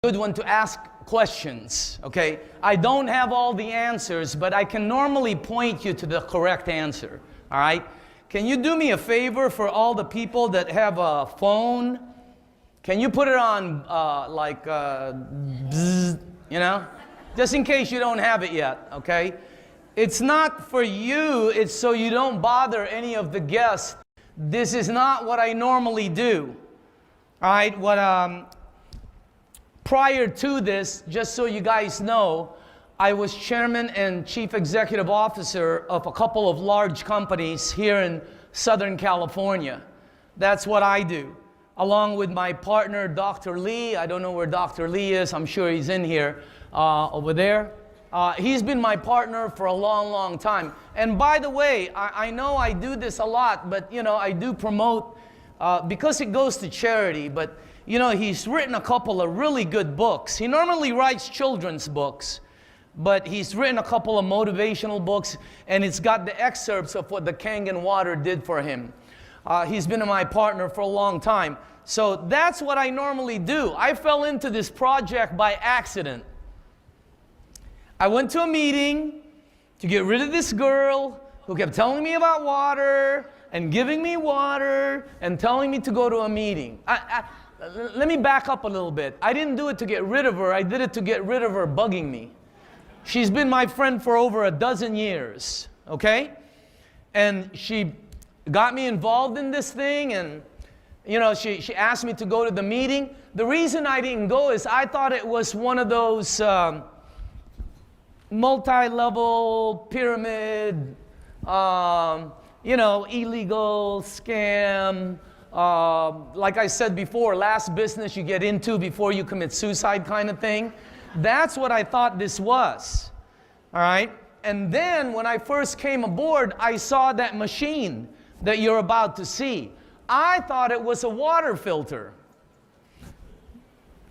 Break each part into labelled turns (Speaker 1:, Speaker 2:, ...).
Speaker 1: Good one to ask questions, okay? I don't have all the answers, but I can normally point you to the correct answer, all right? Can you do me a favor for all the people that have a phone? Can you put it on bzzz, you know? Just in case you don't have it yet, okay? It's not for you, it's so you don't bother any of the guests. This is not what I normally do, all right? Prior to this, just so you guys know, I was chairman and chief executive officer of a couple of large companies here in Southern California. That's what I do, along with my partner, Dr. Lee. I don't know where Dr. Lee is. I'm sure he's in here, over there. He's been my partner for a long, long time. And by the way, I know I do this a lot, but you know, I do promote, because it goes to charity, but you know, he's written a couple of really good books. He normally writes children's books, but he's written a couple of motivational books, and it's got the excerpts of what the Kangen Water did for him. He's been my partner for a long time. So that's what I normally do. I fell into this project by accident. I went to a meeting to get rid of this girl who kept telling me about water and giving me water and telling me to go to a meeting. Let me back up a little bit. I didn't do it to get rid of her. I did it to get rid of her bugging me. She's been my friend for over a dozen years, okay? And she got me involved in this thing, and you know, she asked me to go to the meeting. The reason I didn't go is I thought it was one of those multi-level pyramid, you know, illegal scam, like I said before, last business you get into before you commit suicide kind of thing. That's what I thought this was, all right? And then when I first came aboard, I saw that machine that you're about to see. I thought it was a water filter.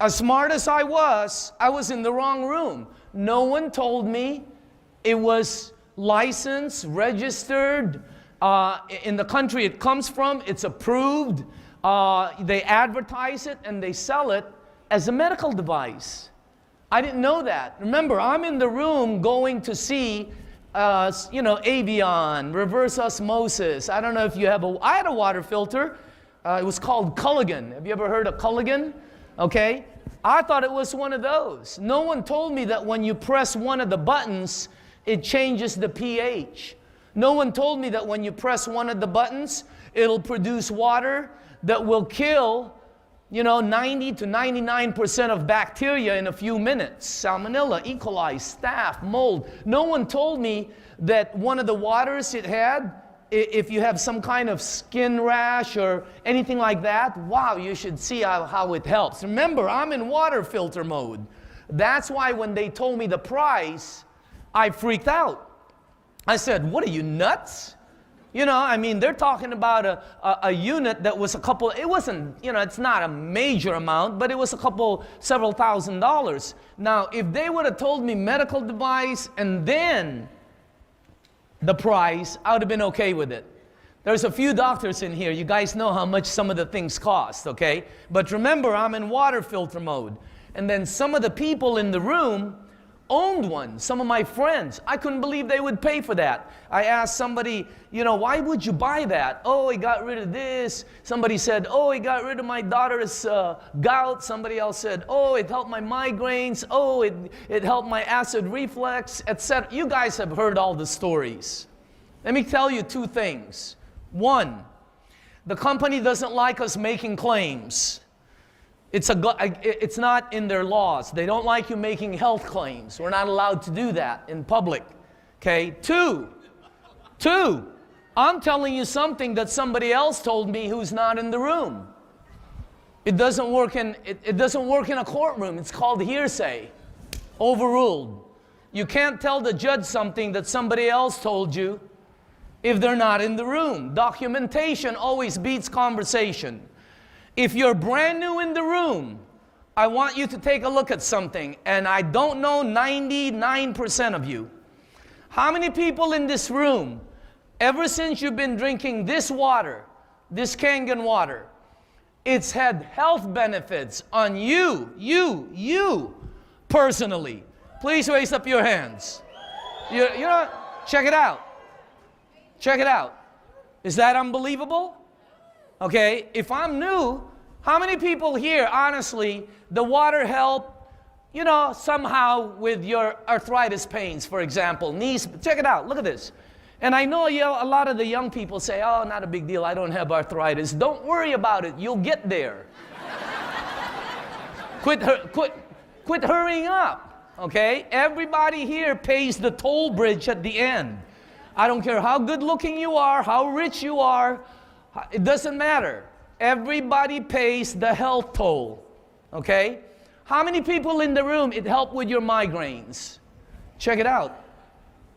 Speaker 1: As smart as I was in the wrong room. No one told me it was licensed, registered, in the country it comes from, it's approved. They advertise it and they sell it as a medical device. I didn't know that. Remember, I'm in the room going to see, you know, avion, reverse osmosis. I don't know if you have I had a water filter. It was called Culligan. Have you ever heard of Culligan? Okay. I thought it was one of those. No one told me that when you press one of the buttons, it changes the pH. No one told me that when you press one of the buttons, it'll produce water that will kill, you know, 90 to 99% of bacteria in a few minutes. Salmonella, E. coli, staph, mold. No one told me that one of the waters it had, if you have some kind of skin rash or anything like that, wow, you should see how it helps. Remember, I'm in water filter mode. That's why when they told me the price, I freaked out. I said, what are you, nuts? You know, I mean, they're talking about a unit that was it wasn't, you know, it's not a major amount, but it was several $1,000s. Now, if they would have told me medical device and then the price, I would have been okay with it. There's a few doctors in here. You guys know how much some of the things cost, okay? But remember, I'm in water filter mode. And then some of the people in the room owned one, some of my friends. I couldn't believe they would pay for that. I asked somebody, you know, why would you buy that? Oh, he got rid of this. Somebody said, oh, he got rid of my daughter's gout. Somebody else said, oh, it helped my migraines. Oh, it helped my acid reflux, etc. You guys have heard all the stories. Let me tell you two things. One, the company doesn't like us making claims. It's not in their laws. They don't like you making health claims. We're not allowed to do that in public. Okay? Two, I'm telling you something that somebody else told me who's not in the room. It doesn't work in a courtroom. It's called hearsay. Overruled. You can't tell the judge something that somebody else told you if they're not in the room. Documentation always beats conversation. If you're brand new in the room, I want you to take a look at something, and I don't know 99% of you. How many people in this room, ever since you've been drinking this water, this Kangen water, It's had health benefits on you personally. Please raise up your hands. You know, check it out. Check it out. Is that unbelievable? Okay, if I'm new, how many people here, honestly, the water helped, you know, somehow with your arthritis pains, for example, knees? Check it out. Look at this. And I know a lot of the young people say, oh, not a big deal. I don't have arthritis. Don't worry about it. You'll get there. Quit hurrying up, okay? Everybody here pays the toll bridge at the end. I don't care how good looking you are, how rich you are. It doesn't matter. Everybody pays the health toll, okay? How many people in the room it helped with your migraines? Check it out.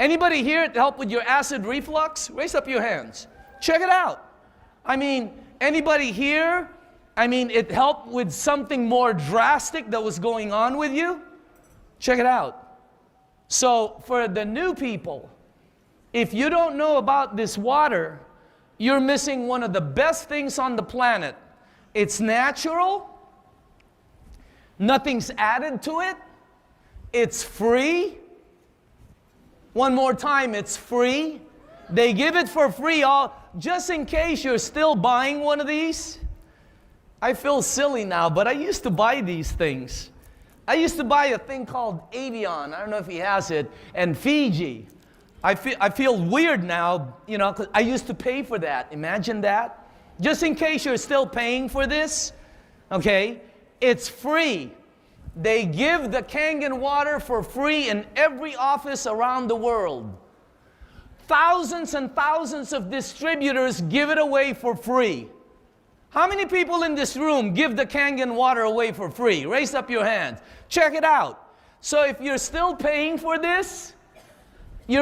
Speaker 1: Anybody here it helped with your acid reflux? Raise up your hands. Check it out. I mean, anybody here, it helped with something more drastic that was going on with you? Check it out. So for the new people, if you don't know about this water, you're missing one of the best things on the planet. It's natural. Nothing's added to it. It's free. One more time, it's free. They give it for free, just in case you're still buying one of these. I feel silly now, but I used to buy these things. I used to buy a thing called Avion. I don't know if he has it, and Fiji. I feel weird now, you know, because I used to pay for that. Imagine that. Just in case you're still paying for this, okay, it's free. They give the Kangen water for free in every office around the world. Thousands and thousands of distributors give it away for free. How many people in this room give the Kangen water away for free? Raise up your hands. Check it out. So if you're still paying for this, and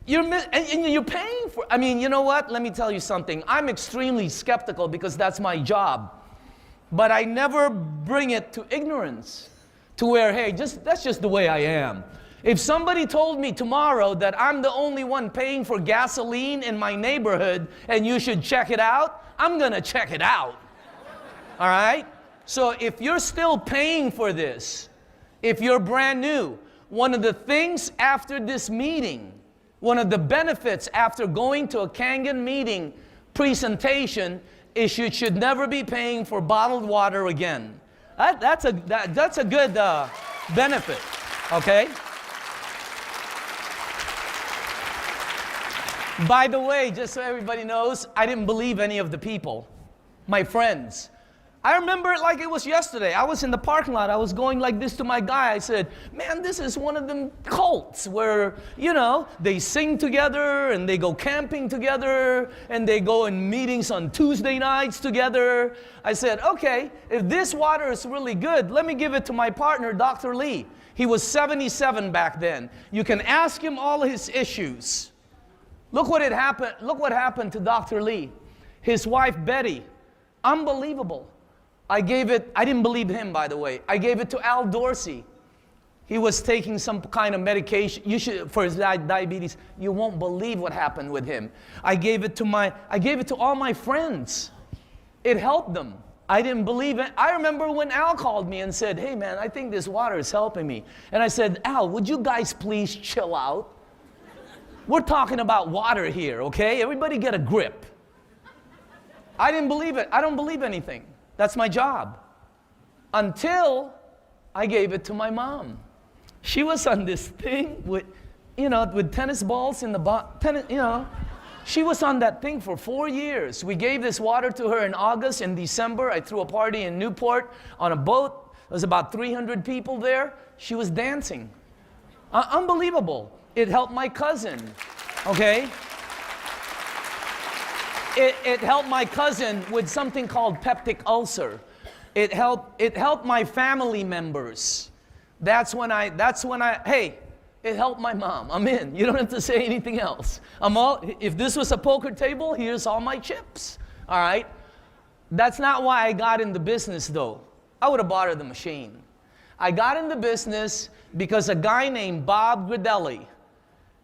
Speaker 1: you're paying for, you know what? Let me tell you something. I'm extremely skeptical because that's my job. But I never bring it to ignorance, to where, hey, that's just the way I am. If somebody told me tomorrow that I'm the only one paying for gasoline in my neighborhood and you should check it out, I'm gonna check it out. All right? So if you're still paying for this, if you're brand new, one of the things after this meeting, one of the benefits after going to a Kangen meeting presentation is you should never be paying for bottled water again. That's a good benefit, okay? By the way, just so everybody knows, I didn't believe any of the people, my friends. I remember it like it was yesterday. I was in the parking lot. I was going like this to my guy. I said, man, this is one of them cults where, you know, they sing together and they go camping together and they go in meetings on Tuesday nights together. I said, okay, if this water is really good, let me give it to my partner, Dr. Lee. He was 77 back then. You can ask him all his issues. Look what happened to Dr. Lee. His wife, Betty, unbelievable. I didn't believe him, by the way. I gave it to Al Dorsey. He was taking some kind of medication for his diabetes. You won't believe what happened with him. I gave it to all my friends. It helped them. I didn't believe it. I remember when Al called me and said, hey man, I think this water is helping me. And I said, Al, would you guys please chill out? We're talking about water here, okay? Everybody get a grip. I didn't believe it. I don't believe anything. That's my job. Until I gave it to my mom. She was on this thing with tennis balls in the She was on that thing for 4 years. We gave this water to her in August. In December, I threw a party in Newport on a boat. There was about 300 people there. She was dancing. Unbelievable. It helped my cousin, okay? It helped my cousin with something called peptic ulcer. It helped my family members. That's when I, hey, it helped my mom. I'm in. You don't have to say anything else. If this was a poker table, here's all my chips. All right? That's not why I got in the business though. I would have bought the machine. I got in the business because a guy named Bob Gridelli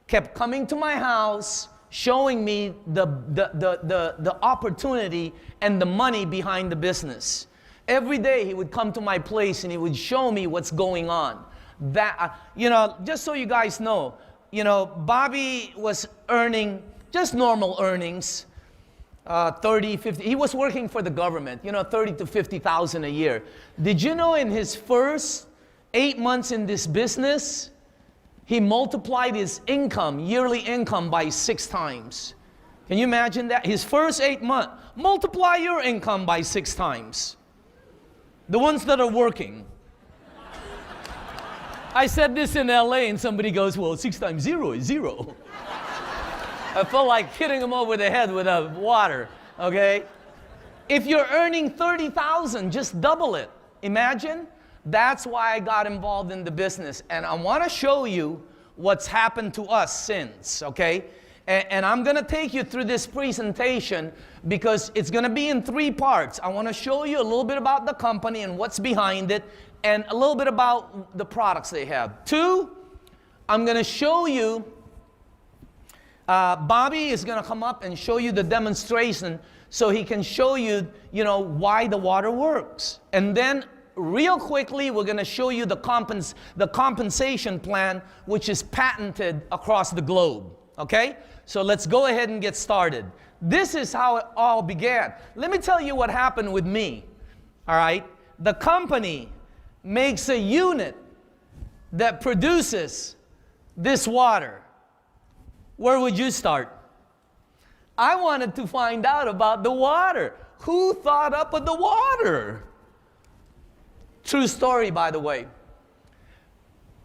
Speaker 1: kept coming to my house showing me the opportunity and the money behind the business. Every day he would come to my place and he would show me what's going on. Just so you guys know, Bobby was earning just normal earnings, 30, 50. He was working for the government, 30 to 50,000 a year. Did you know in his first 8 months in this business, he multiplied his income, yearly income, by 6 times? Can you imagine that? His first 8 months, multiply your income by 6 times. The ones that are working. I said this in LA and somebody goes, well, 6 times 0 is 0. I felt like hitting him over the head with a water, okay? If you're earning 30,000, just double it. Imagine. That's why I got involved in the business. And I want to show you what's happened to us since, okay? And I'm going to take you through this presentation because it's going to be in 3 parts. I want to show you a little bit about the company and what's behind it, and a little bit about the products they have. 2, I'm going to show you, Bobby is going to come up and show you the demonstration so he can show you, why the water works. And then real quickly, we're going to show you the compensation plan, which is patented across the globe. Okay? So let's go ahead and get started. This is how it all began. Let me tell you what happened with me. All right? The company makes a unit that produces this water. Where would you start? I wanted to find out about the water. Who thought up of the water? True story, by the way.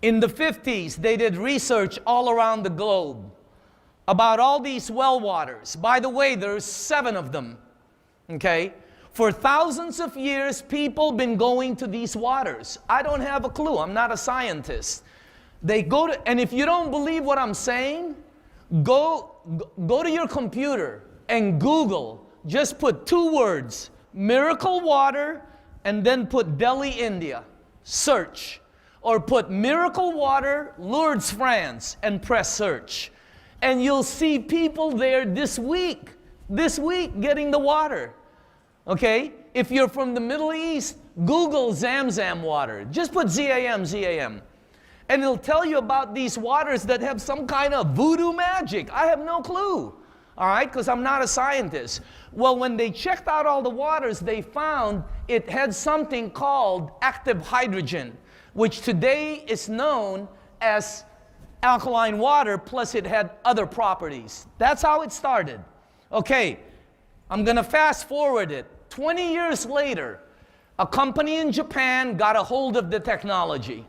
Speaker 1: In the 50s, they did research all around the globe about all these well waters. By the way, there's 7 of them. Okay? For thousands of years, people been going to these waters. I don't have a clue. I'm not a scientist. They go to, and if you don't believe what I'm saying, go to your computer and Google. Just put 2 words, miracle water, and then put Delhi, India. Search. Or put miracle water, Lourdes, France, and press search. And you'll see people there this week getting the water. Okay? If you're from the Middle East, Google Zamzam water. Just put Z-A-M, Z-A-M. And it'll tell you about these waters that have some kind of voodoo magic. I have no clue. All right? Because I'm not a scientist. Well, when they checked out all the waters, they found it had something called active hydrogen, which today is known as alkaline water, plus it had other properties. That's how it started. Okay, I'm going to fast forward it. 20 years later, a company in Japan got a hold of the technology.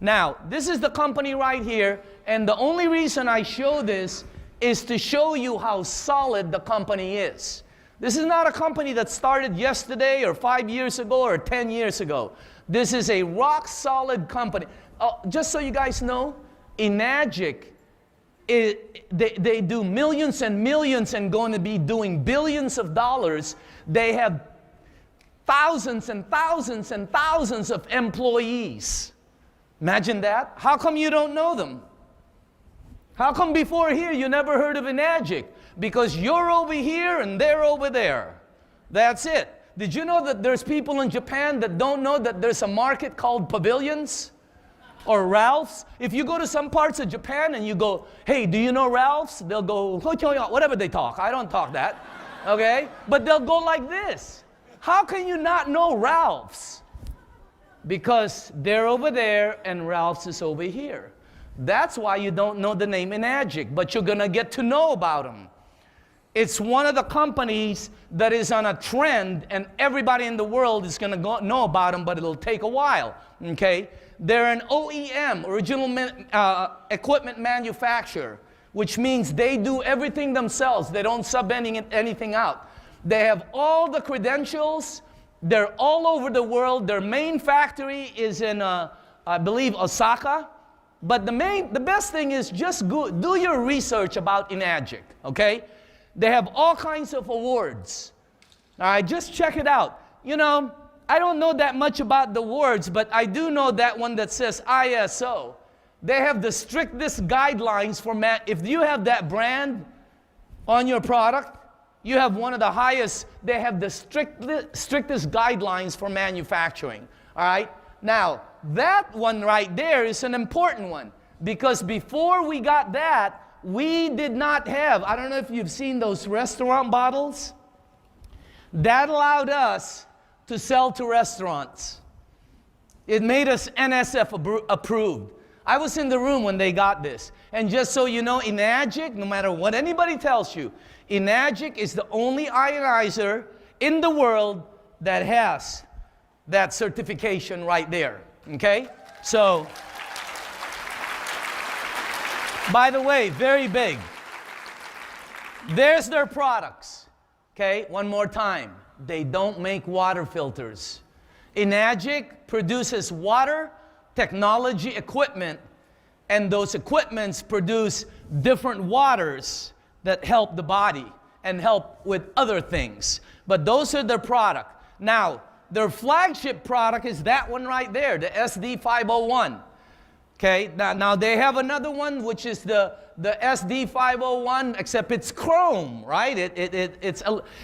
Speaker 1: Now, this is the company right here, and the only reason I show this is to show you how solid the company is. This is not a company that started yesterday or 5 years ago or 10 years ago. This is a rock-solid company. Just so you guys know, Enagic, they do millions and millions and going to be doing billions of dollars. They have thousands and thousands and thousands of employees. Imagine that. How come you don't know them? How come before here you never heard of Enagic? Because you're over here and they're over there. That's it. Did you know that there's people in Japan that don't know that there's a market called Pavilions or Ralph's? If you go to some parts of Japan and you go, hey, do you know Ralph's? They'll go, whatever they talk. I don't talk that. Okay? But they'll go like this. How can you not know Ralph's? Because they're over there and Ralph's is over here. That's why you don't know the name Enagic, but you're going to get to know about them. It's one of the companies that is on a trend, and everybody in the world is going to know about them, but it'll take a while. Okay? They're an OEM, original equipment manufacturer, which means they do everything themselves. They don't sub anything out. They have all the credentials. They're all over the world. Their main factory is in, I believe, Osaka. But the best thing is just do your research about Enagic, okay? They have all kinds of awards. All right, just check it out. I don't know that much about the awards, but I do know that one that says ISO. They have the strictest guidelines for if you have that brand, on your product, you have one of the highest, they have the strictest guidelines for manufacturing. All right? Now, that one right there is an important one, because before we got that, we did not have, I don't know if you've seen those restaurant bottles. That allowed us to sell to restaurants. It made us NSF approved. I was in the room when they got this. And just so you know, Enagic, no matter what anybody tells you, Enagic is the only ionizer in the world that has that certification right there. Okay? So, by the way, very big. There's their products. Okay? One more time. They don't make water filters. Enagic produces water technology equipment, and those equipments produce different waters that help the body and help with other things. But those are their product. Now, their flagship product is that one right there, the SD501. Okay, now they have another one, which is the SD501, except it's chrome, right?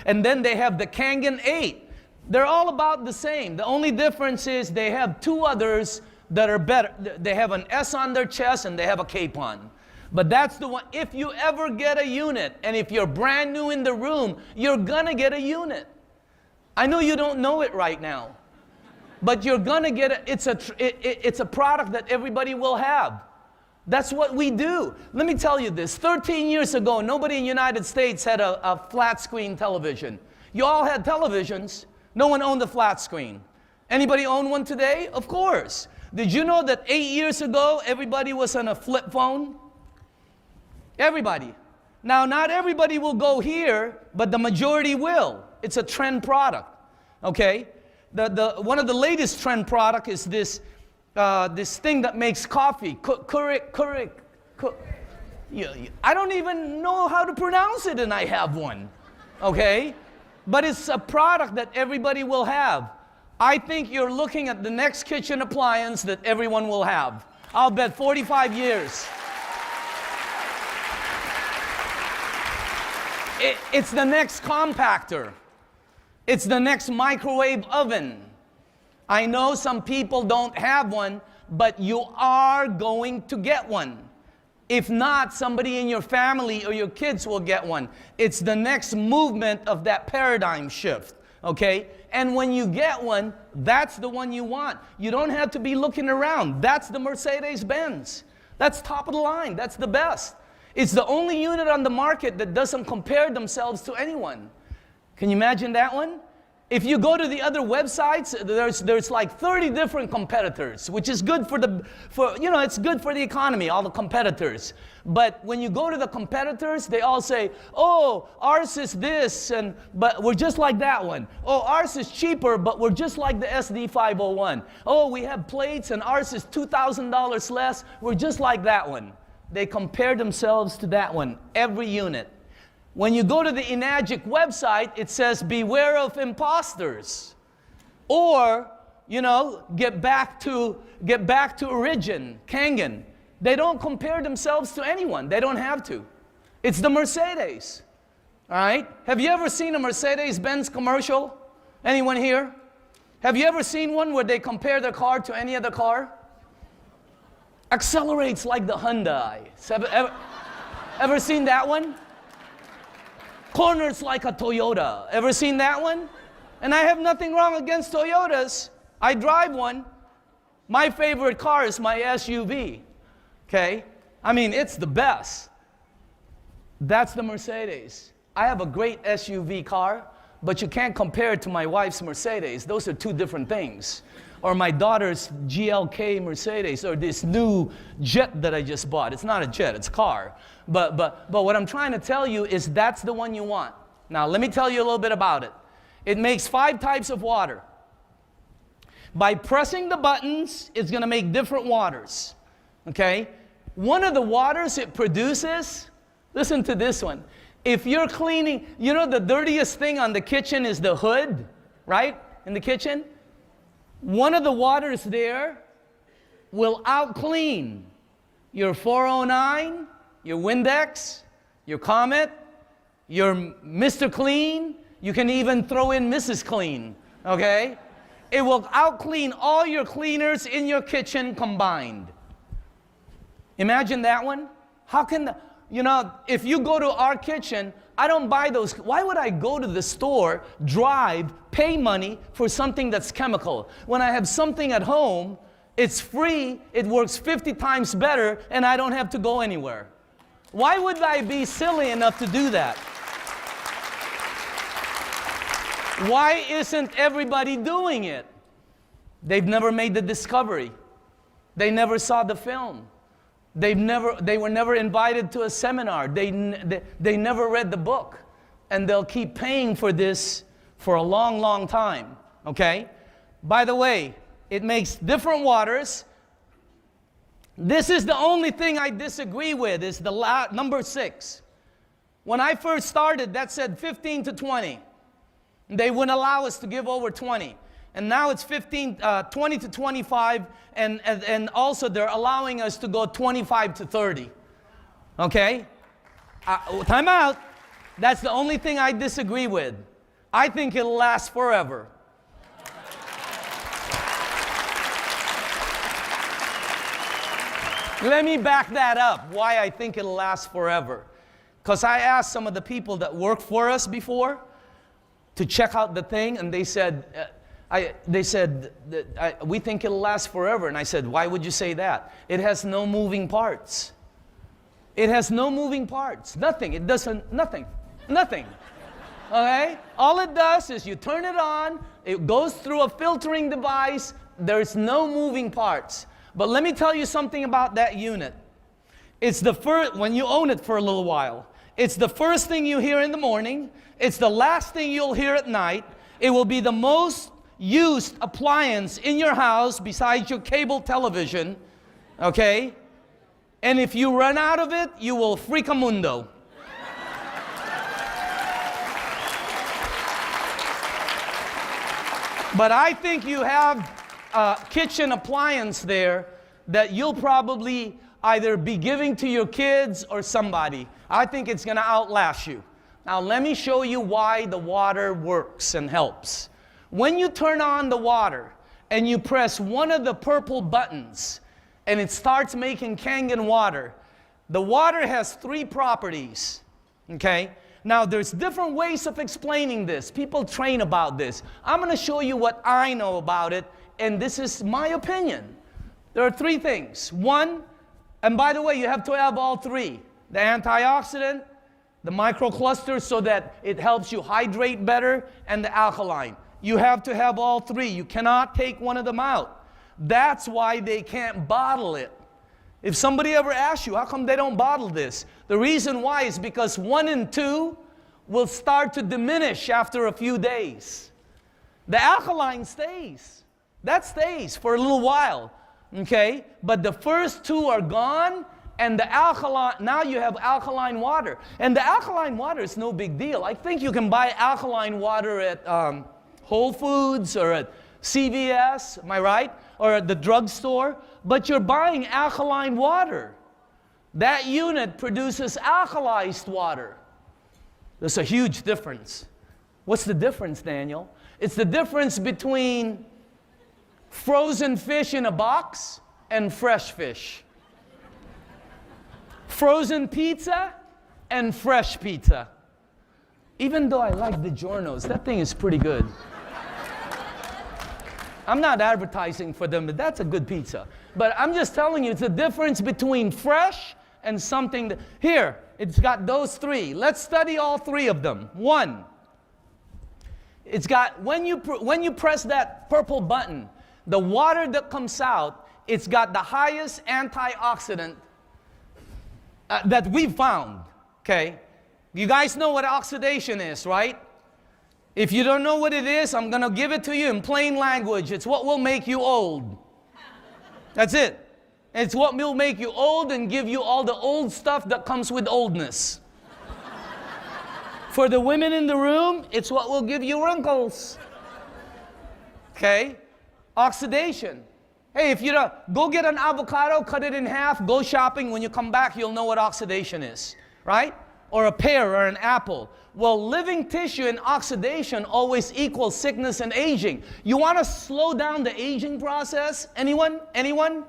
Speaker 1: And then they have the Kangen 8. They're all about the same. The only difference is they have two others that are better. They have an S on their chest and they have a cape on. But that's the one. If you ever get a unit, and if you're brand new in the room, you're gonna get a unit. I know you don't know it right now, but you're gonna get it. It's a product that everybody will have. That's what we do. Let me tell you this. 13 years ago, nobody in the United States had a flat screen television. You all had televisions. No one owned a flat screen. Anybody own one today? Of course. Did you know that 8 years ago, everybody was on a flip phone? Everybody. Now, not everybody will go here, but the majority will. It's a trend product. Okay? One of the latest trend product is this thing that makes coffee. Keurig. I don't even know how to pronounce it, and I have one. Okay? But it's a product that everybody will have. I think you're looking at the next kitchen appliance that everyone will have. I'll bet 45 years. It's the next compactor. It's the next microwave oven. I know some people don't have one, but you are going to get one. If not, somebody in your family or your kids will get one. It's the next movement of that paradigm shift, okay? And when you get one, that's the one you want. You don't have to be looking around. That's the Mercedes-Benz. That's top of the line. That's the best. It's the only unit on the market that doesn't compare themselves to anyone. Can you imagine that one? If you go to the other websites, there's like 30 different competitors, which is good it's good for the economy, all the competitors. But when you go to the competitors, they all say, oh, ours is this, but we're just like that one. Oh, ours is cheaper, but we're just like the SD501. Oh, we have plates and ours is $2,000 less. We're just like that one. They compare themselves to that one, every unit. When you go to the Enagic website, it says, beware of imposters. Or, get back to origin, Kangen. They don't compare themselves to anyone. They don't have to. It's the Mercedes. All right? Have you ever seen a Mercedes-Benz commercial? Anyone here? Have you ever seen one where they compare their car to any other car? Accelerates like the Hyundai. Ever seen that one? Corners like a Toyota. Ever seen that one? And I have nothing wrong against Toyotas. I drive one. My favorite car is my SUV. Okay? I mean, it's the best. That's the Mercedes. I have a great SUV car, but you can't compare it to my wife's Mercedes. Those are two different things. Or my daughter's GLK Mercedes, or this new jet that I just bought. It's not a jet, it's a car. But what I'm trying to tell you is that's the one you want. Now, let me tell you a little bit about it. It makes 5 types of water. By pressing the buttons, it's going to make different waters. Okay? One of the waters it produces, listen to this one. If you're cleaning, the dirtiest thing on the kitchen is the hood, right? In the kitchen. One of the waters there will out-clean your 409, your Windex, your Comet, You're Mr. Clean. You can even throw in Mrs. Clean, okay? It will out-clean all your cleaners in your kitchen combined. Imagine that one. How can, if you go to our kitchen, I don't buy those. Why would I go to the store, drive, pay money for something that's chemical? When I have something at home, it's free, it works 50 times better, and I don't have to go anywhere. Why would I be silly enough to do that? Why isn't everybody doing it? They've never made the discovery. They never saw the film. They were never invited to a seminar. They never read the book. And they'll keep paying for this for a long, long time. Okay? By the way, it makes different waters. This is the only thing I disagree with, is the number 6. When I first started, that said 15 to 20. They wouldn't allow us to give over 20. And now it's 20 to 25, and also they're allowing us to go 25 to 30. Okay? Time out. That's the only thing I disagree with. I think it'll last forever. Let me back that up, why I think it'll last forever. Because I asked some of the people that worked for us before to check out the thing, and they said, we think it'll last forever. And I said, why would you say that? It has no moving parts. It has no moving parts. Nothing. It doesn't, nothing. Nothing. Okay? All it does is you turn it on, it goes through a filtering device, there's no moving parts. But let me tell you something about that unit. It's the first, when you own it for a little while, it's the first thing you hear in the morning, it's the last thing you'll hear at night. It will be the most used appliance in your house besides your cable television, okay? And if you run out of it, you will freak a mundo. But I think you have a kitchen appliance there that you'll probably either be giving to your kids or somebody. I think it's going to outlast you. Now let me show you why the water works and helps. When you turn on the water and you press one of the purple buttons and it starts making Kangen water, the water has 3 properties, okay? Now there's different ways of explaining this. People train about this. I'm going to show you what I know about it, and this is my opinion. There are 3 things. 1, and by the way, you have to have all 3. The antioxidant, the microcluster so that it helps you hydrate better, and the alkaline. You have to have all 3. You cannot take one of them out. That's why they can't bottle it. If somebody ever asks you, how come they don't bottle this? The reason why is because 1 and 2 will start to diminish after a few days. The alkaline stays. That stays for a little while, okay? But the first 2 are gone, and the alkaline, now you have alkaline water. And the alkaline water is no big deal. I think you can buy alkaline water at Whole Foods or at CVS, am I right? Or at the drugstore. But you're buying alkaline water. That unit produces alkalized water. There's a huge difference. What's the difference, Daniel? It's the difference between frozen fish in a box and fresh fish. Frozen pizza and fresh pizza. Even though I like DiGiorno's, that thing is pretty good. I'm not advertising for them, but that's a good pizza. But I'm just telling you, it's the difference between fresh and something that, here, it's got those 3. Let's study all 3 of them. 1, it's got, when you press that purple button, the water that comes out, it's got the highest antioxidant that we've found, okay? You guys know what oxidation is, right? If you don't know what it is, I'm going to give it to you in plain language. It's what will make you old. That's it. It's what will make you old and give you all the old stuff that comes with oldness. For the women in the room, it's what will give you wrinkles. Okay? Oxidation. Hey, if you don't, go get an avocado, cut it in half, go shopping. When you come back, you'll know what oxidation is. Right? or a pear or an apple. Well, living tissue and oxidation always equals sickness and aging. You want to slow down the aging process? Anyone? Anyone?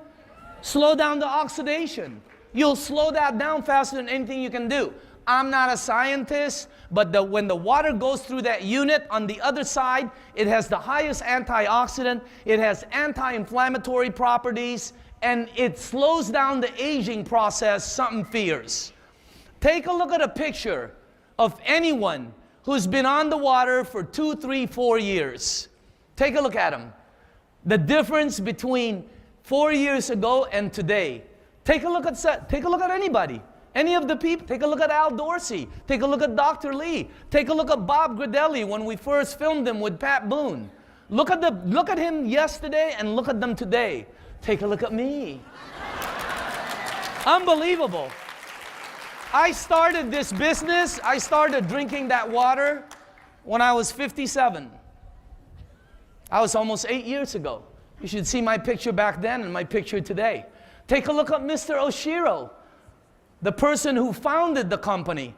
Speaker 1: Slow down the oxidation. You'll slow that down faster than anything you can do. I'm not a scientist, but when the water goes through that unit, on the other side, it has the highest antioxidant, it has anti-inflammatory properties, and it slows down the aging process, something fierce. Take a look at a picture of anyone who's been on the water for 2, 3, 4 years. Take a look at them. The difference between 4 years ago and today. Take a look at anybody. Any of the people. Take a look at Al Dorsey. Take a look at Dr. Lee. Take a look at Bob Gradelli when we first filmed him with Pat Boone. Look at him yesterday and look at them today. Take a look at me. Unbelievable. I started this business, I started drinking that water when I was 57. I was almost 8 years ago. You should see my picture back then and my picture today. Take a look at Mr. Oshiro, the person who founded the company.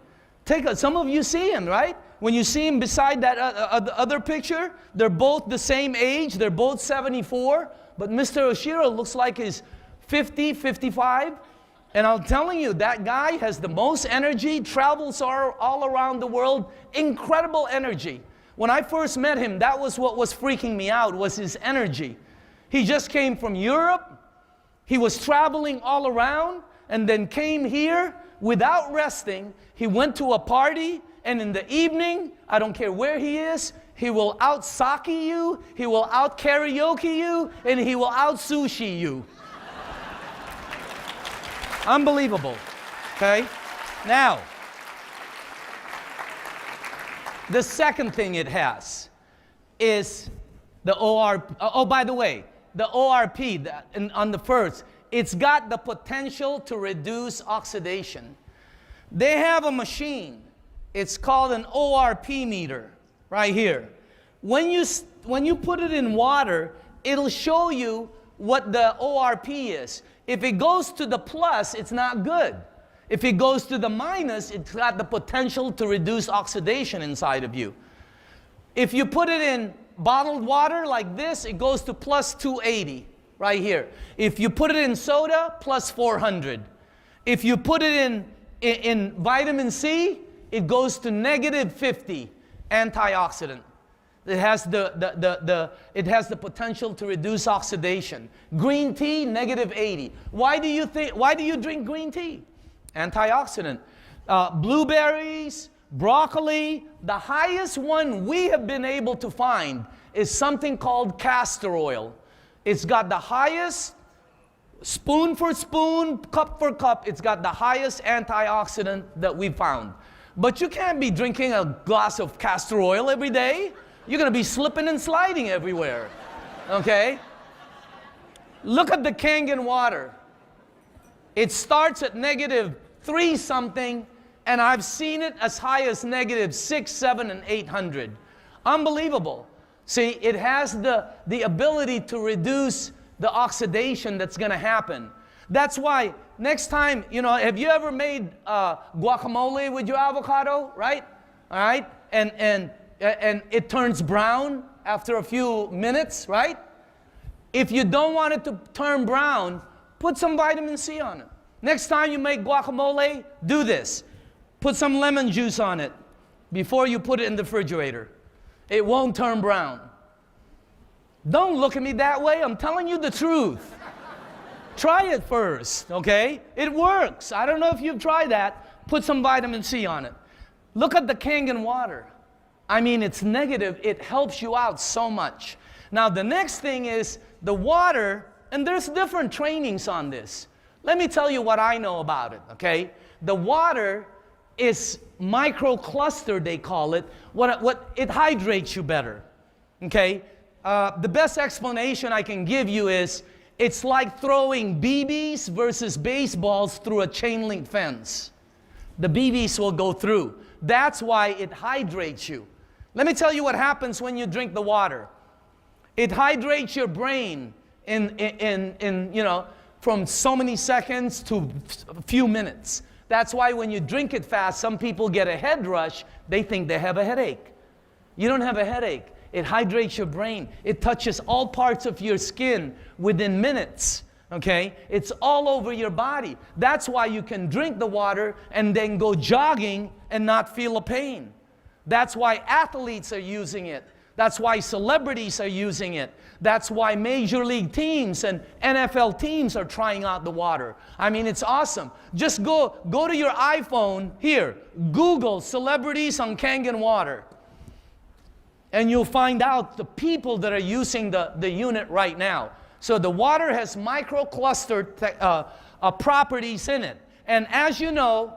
Speaker 1: Some of you see him, right? When you see him beside that other picture, they're both the same age, they're both 74, but Mr. Oshiro looks like he's 50, 55. And I'm telling you, that guy has the most energy, travels all around the world, incredible energy. When I first met him, that was what was freaking me out, was his energy. He just came from Europe, he was traveling all around, and then came here without resting. He went to a party, and in the evening, I don't care where he is, he will out-sake you, he will out-karaoke you, and he will out-sushi you. Unbelievable, okay? Now, the second thing it has is the ORP. Oh, by the way, the ORP on the first, it's got the potential to reduce oxidation. They have a machine. It's called an ORP meter right here. When you put it in water, it'll show you what the ORP is. If it goes to the plus, it's not good. If it goes to the minus, it's got the potential to reduce oxidation inside of you. If you put it in bottled water like this, it goes to plus 280 right here. If you put it in soda, plus 400. If you put it in vitamin C, it goes to negative 50 antioxidant. It has the potential to reduce oxidation. Green tea, negative 80. Why do you drink green tea? Antioxidant. Blueberries, broccoli, the highest one we have been able to find is something called castor oil. It's got the highest, spoon for spoon, cup for cup, it's got the highest antioxidant that we found. But you can't be drinking a glass of castor oil every day. You're going to be slipping and sliding everywhere, okay? Look at the Kangen water. It starts at negative 3 something, and I've seen it as high as negative 6, 7, and 800. Unbelievable. See, it has the ability to reduce the oxidation that's going to happen. That's why next time, have you ever made guacamole with your avocado, right? All right? And it turns brown after a few minutes, right? If you don't want it to turn brown, put some vitamin C on it. Next time you make guacamole, do this. Put some lemon juice on it before you put it in the refrigerator. It won't turn brown. Don't look at me that way. I'm telling you the truth. Try it first, okay? It works. I don't know if you've tried that. Put some vitamin C on it. Look at the Kangen water. I mean, it's negative. It helps you out so much. Now, the next thing is the water, and there's different trainings on this. Let me tell you what I know about it, okay? The water is microcluster, they call it. It hydrates you better, okay? The best explanation I can give you is it's like throwing BBs versus baseballs through a chain link fence. The BBs will go through. That's why it hydrates you. Let me tell you what happens when you drink the water. It hydrates your brain in from so many seconds to a few minutes. That's why when you drink it fast, some people get a head rush. They think they have a headache. You don't have a headache. It hydrates your brain. It touches all parts of your skin within minutes. Okay? It's all over your body. That's why you can drink the water and then go jogging and not feel a pain. That's why athletes are using it. That's why celebrities are using it. That's why major league teams and NFL teams are trying out the water. I mean, it's awesome. Just go to your iPhone here, Google celebrities on Kangen Water. And you'll find out the people that are using the unit right now. So the water has microcluster properties in it. And as you know,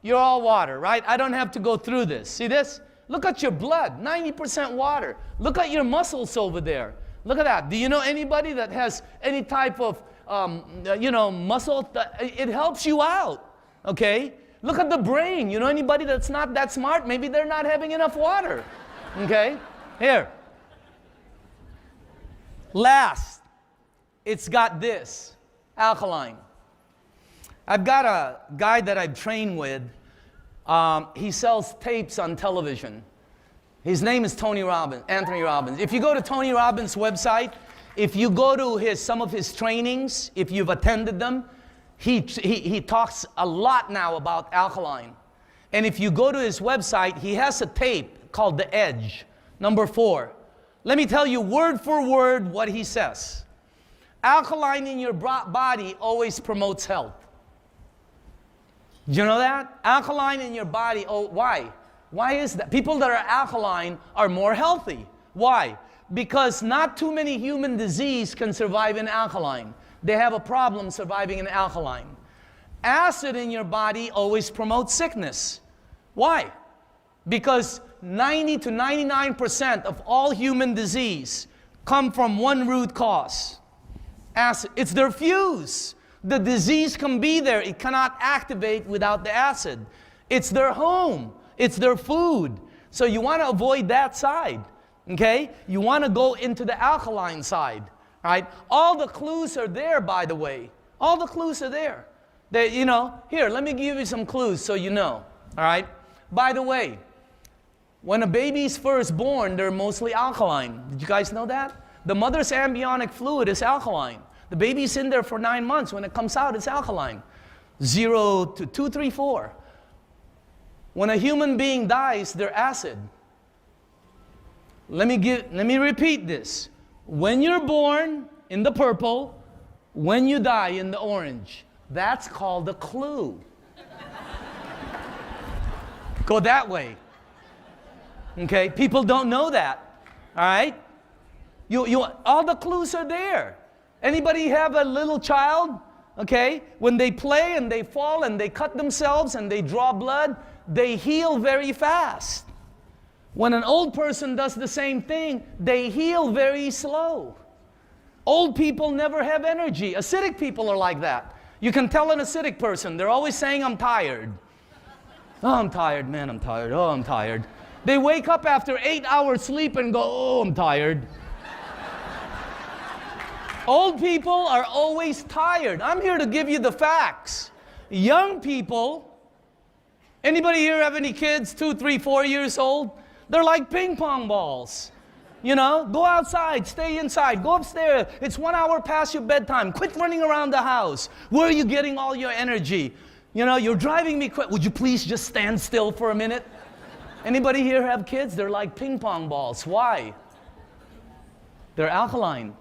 Speaker 1: you're all water, right? I don't have to go through this. See this? Look at your blood, 90% water. Look at your muscles over there. Look at that. Do you know anybody that has any type of, muscle? It helps you out, okay? Look at the brain. You know anybody that's not that smart? Maybe they're not having enough water, okay? Here. Last, it's got this, alkaline. I've got a guy that I've trained with. He sells tapes on television. His name is Anthony Robbins. If you go to Tony Robbins' website, if you go to some of his trainings, if you've attended them, he talks a lot now about alkaline. And if you go to his website, he has a tape called The Edge, number 4. Let me tell you word for word what he says. Alkaline in your body always promotes health. Do you know that? Alkaline in your body, why? Why is that? People that are alkaline are more healthy. Why? Because not too many human disease can survive in alkaline. They have a problem surviving in alkaline. Acid in your body always promotes sickness. Why? Because 90 to 99% of all human disease come from one root cause. Acid. It's their fuse. The disease can be there. It cannot activate without the acid. It's their home. It's their food. So you want to avoid that side. Okay? You want to go into the alkaline side. Right? All the clues are there, by the way. All the clues are there. Here, let me give you some clues so you know. All right? By the way, when a baby's first born, they're mostly alkaline. Did you guys know that? The mother's amniotic fluid is alkaline. The baby's in there for 9 months. When it comes out, it's alkaline. 0 to 2, 3, 4. When a human being dies, they're acid. Let me repeat this. When you're born in the purple, when you die in the orange, that's called a clue. Go that way. Okay? People don't know that. All right? All the clues are there. Anybody have a little child? Okay? When they play and they fall and they cut themselves and they draw blood, they heal very fast. When an old person does the same thing, they heal very slow. Old people never have energy. Acidic people are like that. You can tell an acidic person, they're always saying, I'm tired. Oh, I'm tired, man, I'm tired. Oh, I'm tired. They wake up after 8 hours sleep and go, oh, I'm tired. Old people are always tired. I'm here to give you the facts. Young people, anybody here have any kids 2, 3, 4 years old? They're like ping pong balls. Go outside, stay inside, go upstairs. It's 1 hour past your bedtime. Quit running around the house. Where are you getting all your energy? You're driving me crazy. Would you please just stand still for a minute? Anybody here have kids? They're like ping pong balls. Why? They're alkaline.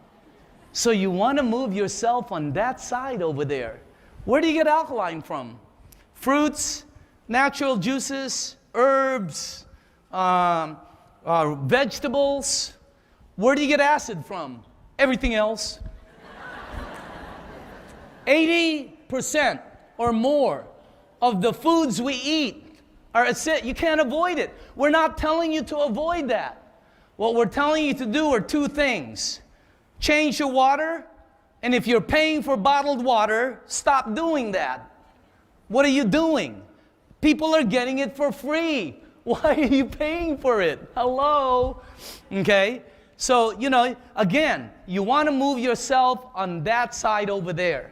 Speaker 1: So you want to move yourself on that side over there. Where do you get alkaline from? Fruits, natural juices, herbs, vegetables. Where do you get acid from? Everything else. 80% or more of the foods we eat are acidic. You can't avoid it. We're not telling you to avoid that. What we're telling you to do are 2 things. Change your water, and if you're paying for bottled water, stop doing that. What are you doing? People are getting it for free. Why are you paying for it? Hello? Okay? So, again, you want to move yourself on that side over there.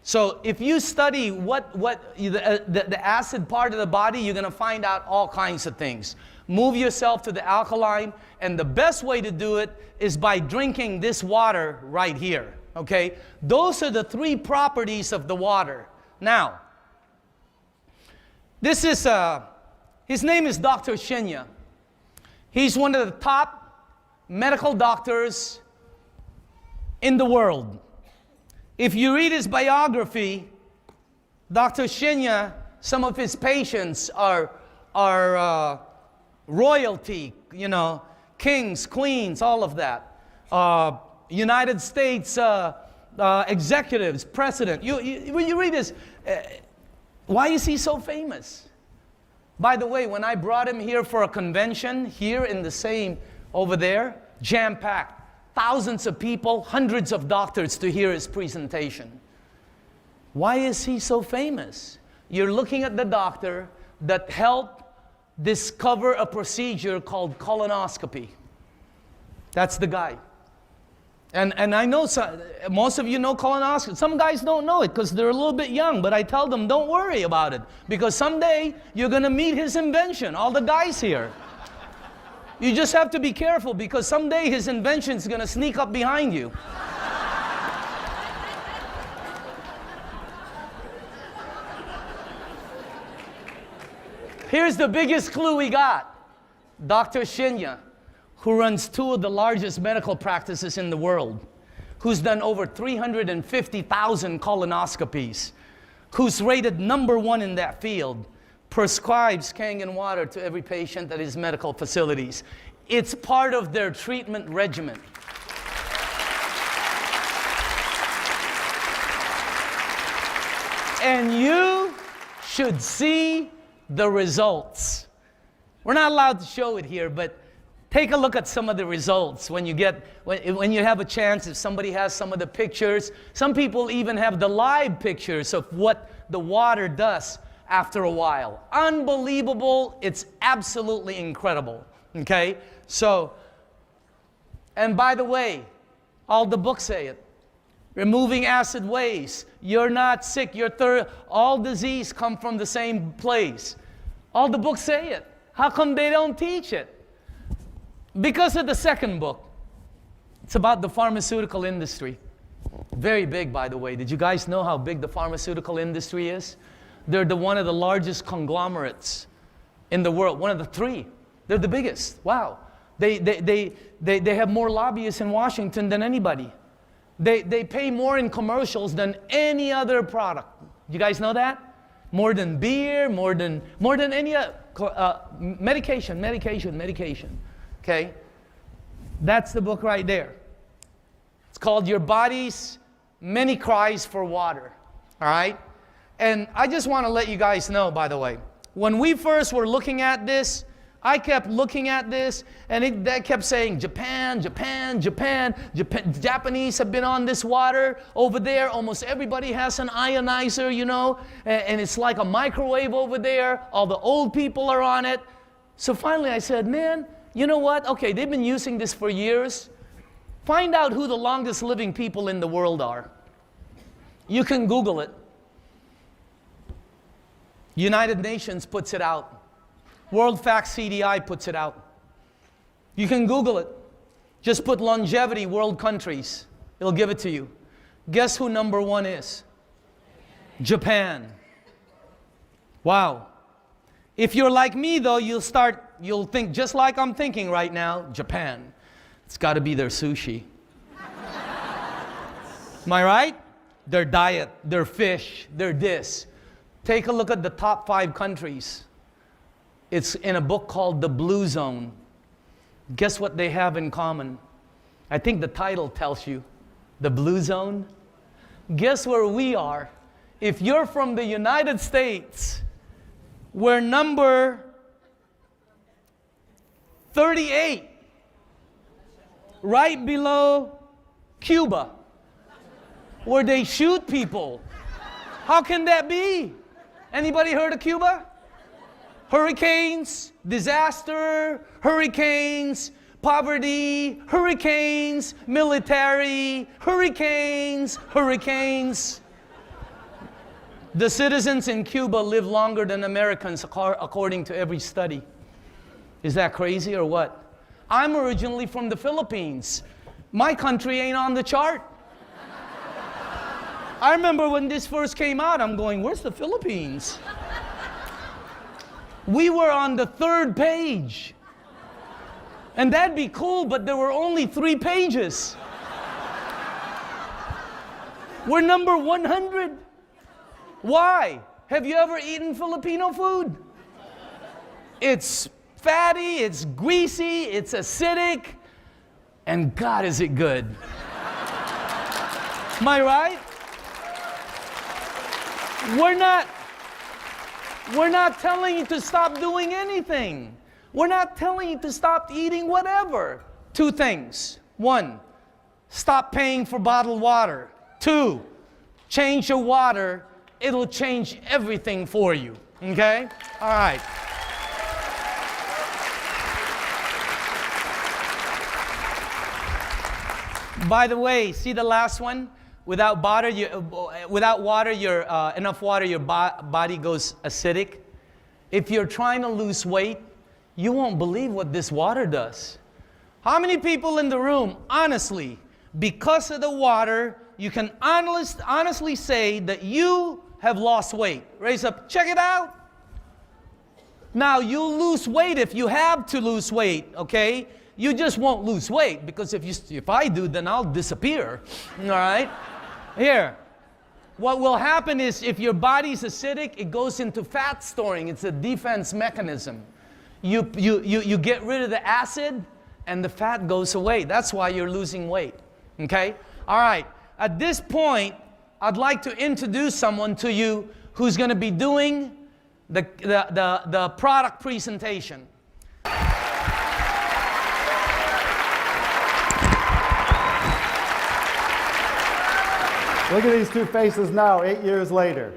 Speaker 1: So if you study the acid part of the body, you're going to find out all kinds of things. Move yourself to the alkaline, and the best way to do it is by drinking this water right here, okay? Those are the 3 properties of the water. Now, this is, his name is Dr. Shinya. He's one of the top medical doctors in the world. If you read his biography, Dr. Shinya, some of his patients are royalty, you know, kings, queens, all of that. United States executives, president. When you read this, why is he so famous? By the way, when I brought him here for a convention, here in the same, over there, jam-packed. Thousands of people, hundreds of doctors to hear his presentation. Why is he so famous? You're looking at the doctor that helped discover a procedure called colonoscopy. That's the guy. And I know most of you know colonoscopy. Some guys don't know it because they're a little bit young, but I tell them don't worry about it because someday you're going to meet his invention, all the guys here. You just have to be careful because someday his invention is going to sneak up behind you. Here's the biggest clue we got. Dr. Shinya, who runs 2 of the largest medical practices in the world, who's done over 350,000 colonoscopies, who's rated #1 in that field, prescribes Kangen water to every patient at his medical facilities. It's part of their treatment regimen. And you should see the results. We're not allowed to show it here, but take a look at some of the results when you have a chance. If somebody has some of the pictures, some people even have the live pictures of what the water does after a while. Unbelievable. It's absolutely incredible. Okay? So, and by the way, all the books say it. Removing acid waste. You're not sick. All disease come from the same place. All the books say it. How come they don't teach it? Because of the second book. It's about the pharmaceutical industry. Very big, by the way. Did you guys know how big the pharmaceutical industry is? They're one of the largest conglomerates in the world. One of the 3. They're the biggest. Wow. They have more lobbyists in Washington than anybody. They pay more in commercials than any other product. You guys know that? More than beer, more than any medication. Okay? That's the book right there. It's called Your Body's Many Cries for Water. All right? And I just want to let you guys know, by the way, when we first were looking at this, I kept looking at this, and that kept saying, Japan. Japanese have been on this water over there. Almost everybody has an ionizer, you know, and it's like a microwave over there. All the old people are on it. So finally I said, man, you know what? Okay, they've been using this for years. Find out who the longest living people in the world are. You can Google it. United Nations puts it out. World Facts CDI puts it out. You can Google it. Just put longevity world countries. It'll give it to you. Guess who #1 is? Japan. Wow. If you're like me though, you'll think just like I'm thinking right now, Japan. It's got to be their sushi. Am I right? Their diet, their fish, their this. Take a look at the top 5 countries. It's in a book called The Blue Zone. Guess what they have in common? I think the title tells you. The Blue Zone. Guess where we are? If you're from the United States, we're number 38. Right below Cuba, where they shoot people. How can that be? Anybody heard of Cuba? Hurricanes, disaster, hurricanes, poverty, hurricanes, military, hurricanes. The citizens in Cuba live longer than Americans according to every study. Is that crazy or what? I'm originally from the Philippines. My country ain't on the chart. I remember when this first came out, I'm going, where's the Philippines? We were on the 3rd page. And that'd be cool, but there were only 3 pages. We're number 100. Why? Have you ever eaten Filipino food? It's fatty, it's greasy, it's acidic, and God, is it good. Am I right? We're not telling you to stop doing anything. We're not telling you to stop eating whatever. 2 things. 1, stop paying for bottled water. 2, change your water. It'll change everything for you. Okay? All right. By the way, see the last one? Without water, enough water, your body goes acidic. If you're trying to lose weight, you won't believe what this water does. How many people in the room, honestly, because of the water, you can honestly say that you have lost weight? Raise up, check it out. Now, you'll lose weight if you have to lose weight, okay? You just won't lose weight, because if I do, then I'll disappear, all right? Here, what will happen is if your body's acidic, it goes into fat storing. It's a defense mechanism. You get rid of the acid, and the fat goes away. That's why you're losing weight, okay? All right, at this point, I'd like to introduce someone to you who's going to be doing the product presentation.
Speaker 2: Look at these 2 faces now, 8 years later.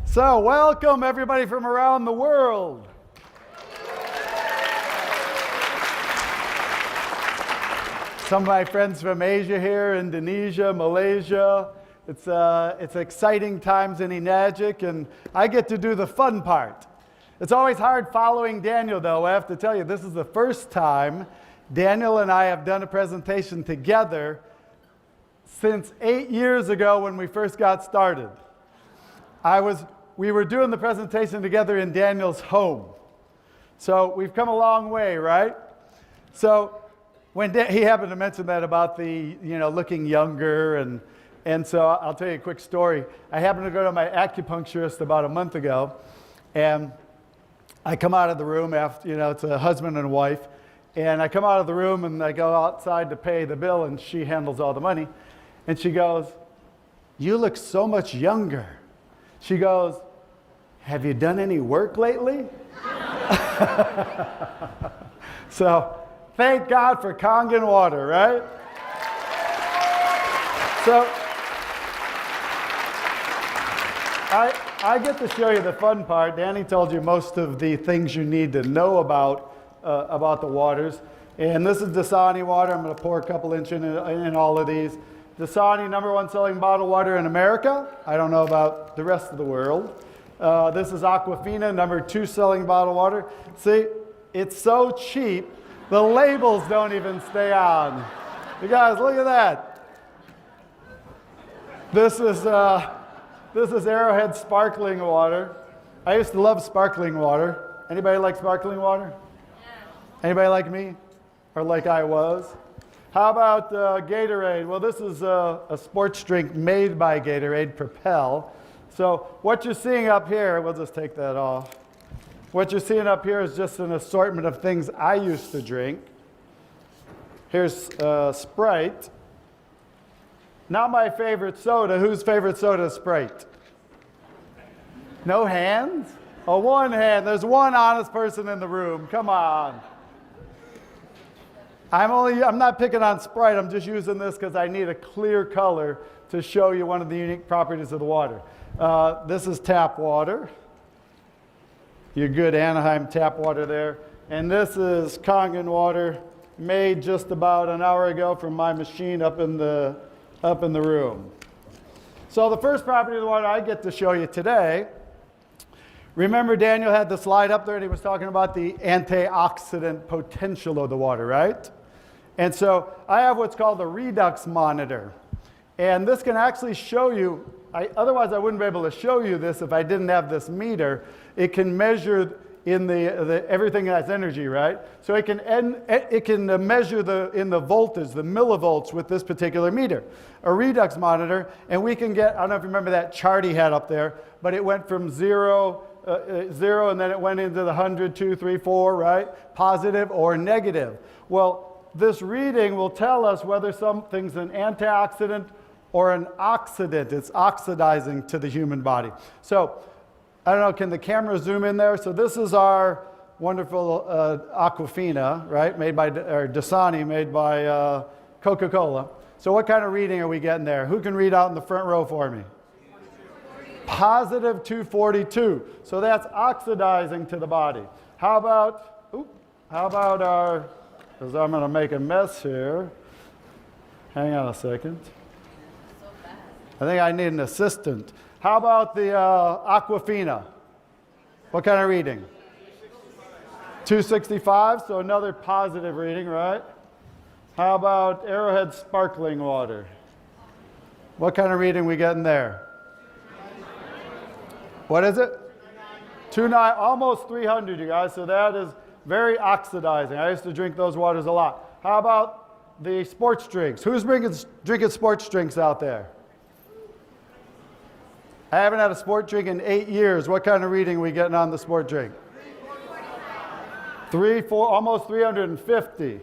Speaker 2: So, welcome everybody from around the world. Some of my friends from Asia here, Indonesia, Malaysia. It's exciting times in Enagic, and I get to do the fun part. It's always hard following Daniel, though. I have to tell you, this is the first time Daniel and I have done a presentation together since 8 years ago when we first got started. We were doing the presentation together in Daniel's home. So we've come a long way, right? So when he happened to mention that about the, looking younger, and so I'll tell you a quick story. I happened to go to my acupuncturist about a month ago, and I come out of the room after, it's a husband and wife, and I come out of the room and I go outside to pay the bill, and she handles all the money. And she goes, "You look so much younger." She goes, "Have you done any work lately?" So, thank God for Kangen Water, right? So, I get to show you the fun part. Danny told you most of the things you need to know about the waters. And this is Dasani water. I'm going to pour a couple inch in all of these. Dasani, #1 selling bottled water in America. I don't know about the rest of the world. This is Aquafina, #2 selling bottled water. See, it's so cheap, the labels don't even stay on. You guys, look at that. This is Arrowhead sparkling water. I used to love sparkling water. Anybody like sparkling water? Anybody like me? Or like I was? How about Gatorade? Well, this is a sports drink made by Gatorade, Propel. So what you're seeing up here, we'll just take that off. What you're seeing up here is just an assortment of things I used to drink. Here's Sprite. Now my favorite soda. Whose favorite soda is Sprite? No hands? Oh, one hand. There's one honest person in the room. Come on. I'm not picking on Sprite. I'm just using this because I need a clear color to show you one of the unique properties of the water. This is tap water. Your good Anaheim tap water there. And this is Kangen water, made just about an hour ago from my machine up in the room. So the first property of the water I get to show you today, remember Daniel had the slide up there and he was talking about the antioxidant potential of the water, right? And so I have what's called a redox monitor. And this can actually show you, otherwise I wouldn't be able to show you this if I didn't have this meter. It can measure in everything has energy, right? So it can measure in the voltage, the millivolts with this particular meter. A redox monitor, and we can get, I don't know if you remember that chart he had up there, but it went from zero, and then it went into the 100, 2, 3, 4, right? Positive or negative. Well, this reading will tell us whether something's an antioxidant or an oxidant. It's oxidizing to the human body. So, I don't know, can the camera zoom in there? So this is our wonderful Aquafina, right? Made by, or Dasani, made by Coca-Cola. So what kind of reading are we getting there? Who can read out in the front row for me? Positive 242. So that's oxidizing to the body. How about our, because I'm going to make a mess here. Hang on a second. I think I need an assistant. How about the Aquafina? What kind of reading? 265, so another positive reading, right? How about Arrowhead sparkling water? What kind of reading we getting there? What is it? 29, almost 300, you guys, so that is very oxidizing. I used to drink those waters a lot. How about the sports drinks? Who's drinking sports drinks out there? I haven't had a sport drink in 8 years. What kind of reading are we getting on the sport drink? 345. Almost 350.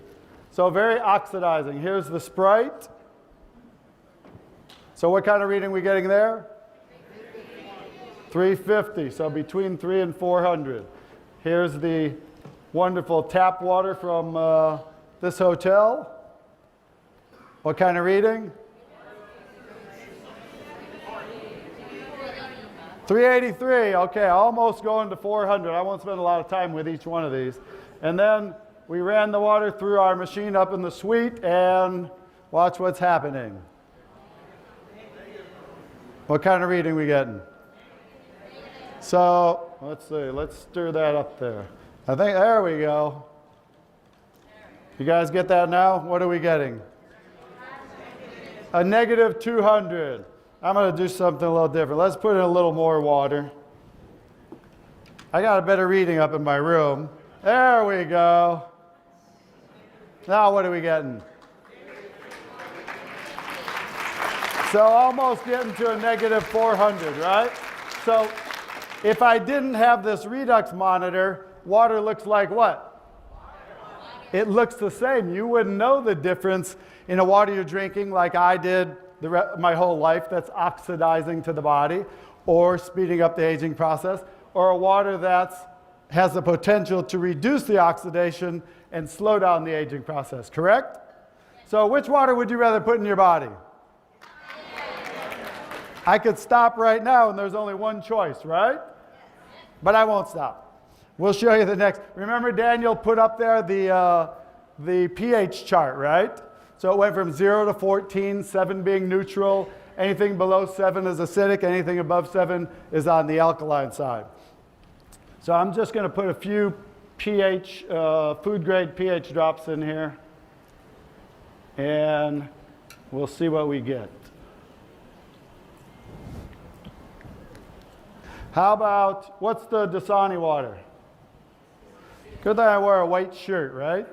Speaker 2: So very oxidizing. Here's the Sprite. So what kind of reading are we getting there? 350. So between 300 and 400. Here's the wonderful tap water from this hotel. What kind of reading? 383, okay, almost going to 400. I won't spend a lot of time with each one of these. And then we ran the water through our machine up in the suite, and watch what's happening. What kind of reading we getting? So, let's see, let's stir that up there. I think, there we go. You guys get that now? What are we getting? A negative 200. I'm going to do something a little different. Let's put in a little more water. I got a better reading up in my room. There we go. Now what are we getting? So almost getting to a negative 400, right? So if I didn't have this redox monitor, water looks like what? It looks the same. You wouldn't know the difference in a water you're drinking like I did my whole life that's oxidizing to the body or speeding up the aging process, or a water that has the potential to reduce the oxidation and slow down the aging process, correct? So which water would you rather put in your body? I could stop right now and there's only one choice, right? But I won't stop. We'll show you the next. Remember Daniel put up there the pH chart, right? So it went from 0 to 14, 7 being neutral. Anything below 7 is acidic. Anything above 7 is on the alkaline side. So I'm just going to put a few pH, food-grade pH drops in here. And we'll see what we get. How about, what's the Dasani water? Good thing I wear a white shirt, right?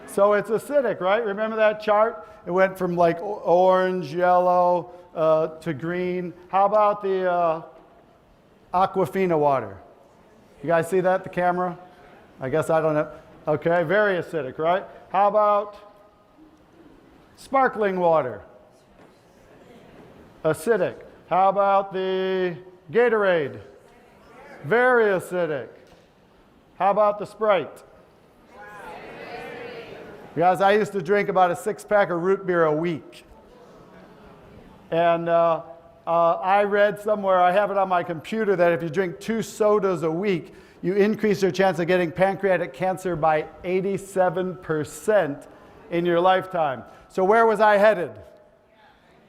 Speaker 2: So it's acidic, right? Remember that chart? It went from like orange, yellow, to green. How about the Aquafina water? You guys see that, the camera? I guess I don't know. Okay, very acidic, right? How about sparkling water? Acidic. How about the Gatorade? Very acidic. How about the Sprite? Guys, I used to drink about a 6-pack of root beer a week. And I read somewhere, I have it on my computer, that if you drink 2 sodas a week, you increase your chance of getting pancreatic cancer by 87% in your lifetime. So where was I headed?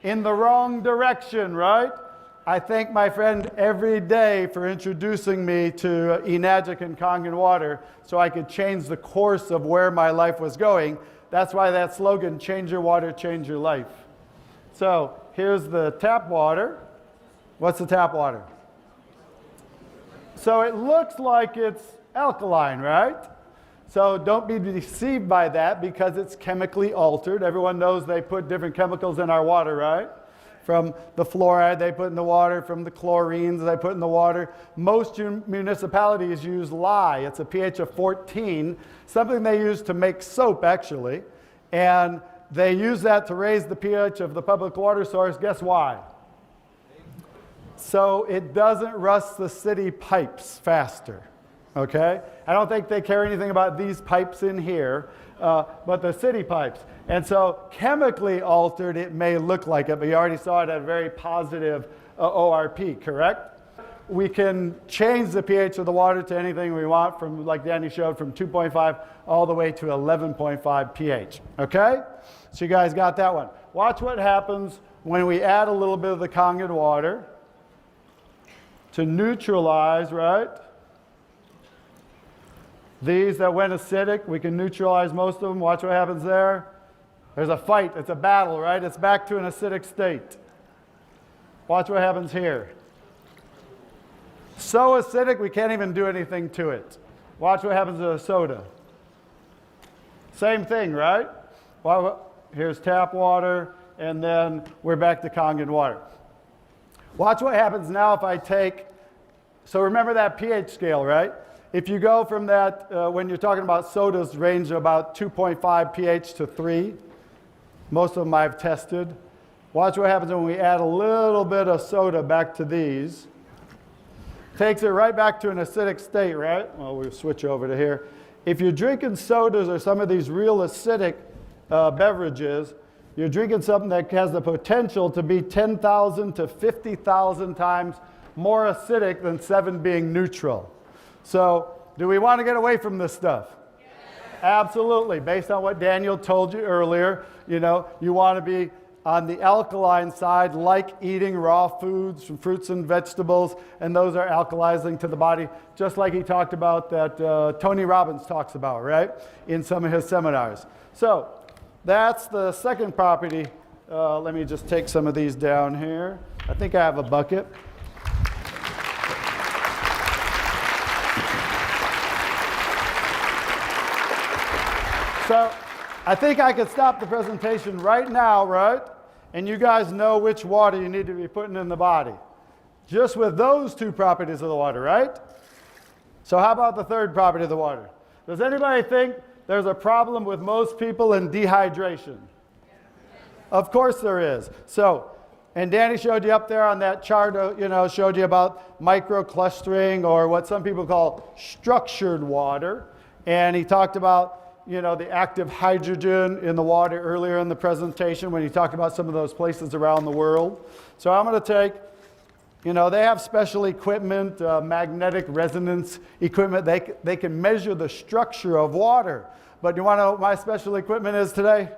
Speaker 2: in the wrong direction, right? I thank my friend every day for introducing me to Enagic and Kangen Water so I could change the course of where my life was going. That's why that slogan, change your water, change your life. So here's the tap water. What's the tap water? So it looks like it's alkaline, right? So don't be deceived by that because it's chemically altered. Everyone knows they put different chemicals in our water, right? From the fluoride they put in the water, from the chlorines they put in the water. Most municipalities use lye. It's a pH of 14, something they use to make soap, actually. And they use that to raise the pH of the public water source. Guess why? So it doesn't rust the city pipes faster, okay? I don't think they care anything about these pipes in here, but the city pipes. And so chemically altered, it may look like it, but you already saw it at a very positive ORP, correct? We can change the pH of the water to anything we want from, like Danny showed, from 2.5 all the way to 11.5 pH, okay? So you guys got that one. Watch what happens when we add a little bit of the Kangen water to neutralize, right? These that went acidic, we can neutralize most of them. Watch what happens there. There's a fight. It's a battle, right? It's back to an acidic state. Watch what happens here. So acidic, we can't even do anything to it. Watch what happens to the soda. Same thing, right? Well, here's tap water, and then we're back to Kangen water. Watch what happens now if I take, so remember that pH scale, right? If you go from that, when you're talking about sodas, range of about 2.5 pH to 3. Most of them I've tested. Watch what happens when we add a little bit of soda back to these. Takes it right back to an acidic state, right? Well, we'll switch over to here. If you're drinking sodas or some of these real acidic beverages, you're drinking something that has the potential to be 10,000 to 50,000 times more acidic than 7 being neutral. So, do we want to get away from this stuff? Yes. Absolutely. Based on what Daniel told you earlier, you want to be on the alkaline side, like eating raw foods from fruits and vegetables, and those are alkalizing to the body, just like he talked about that Tony Robbins talks about, right, in some of his seminars. So, that's the second property. Let me just take some of these down here. I think I have a bucket. So I think I could stop the presentation right now, right? And you guys know which water you need to be putting in the body. Just with those two properties of the water, right? So how about the third property of the water? Does anybody think there's a problem with most people in dehydration? Of course there is. So, and Danny showed you up there on that chart, showed you about microclustering, or what some people call structured water. And he talked about, the active hydrogen in the water earlier in the presentation when he talked about some of those places around the world. So I'm going to take, they have special equipment, magnetic resonance equipment. They can measure the structure of water. But you want to know what my special equipment is today?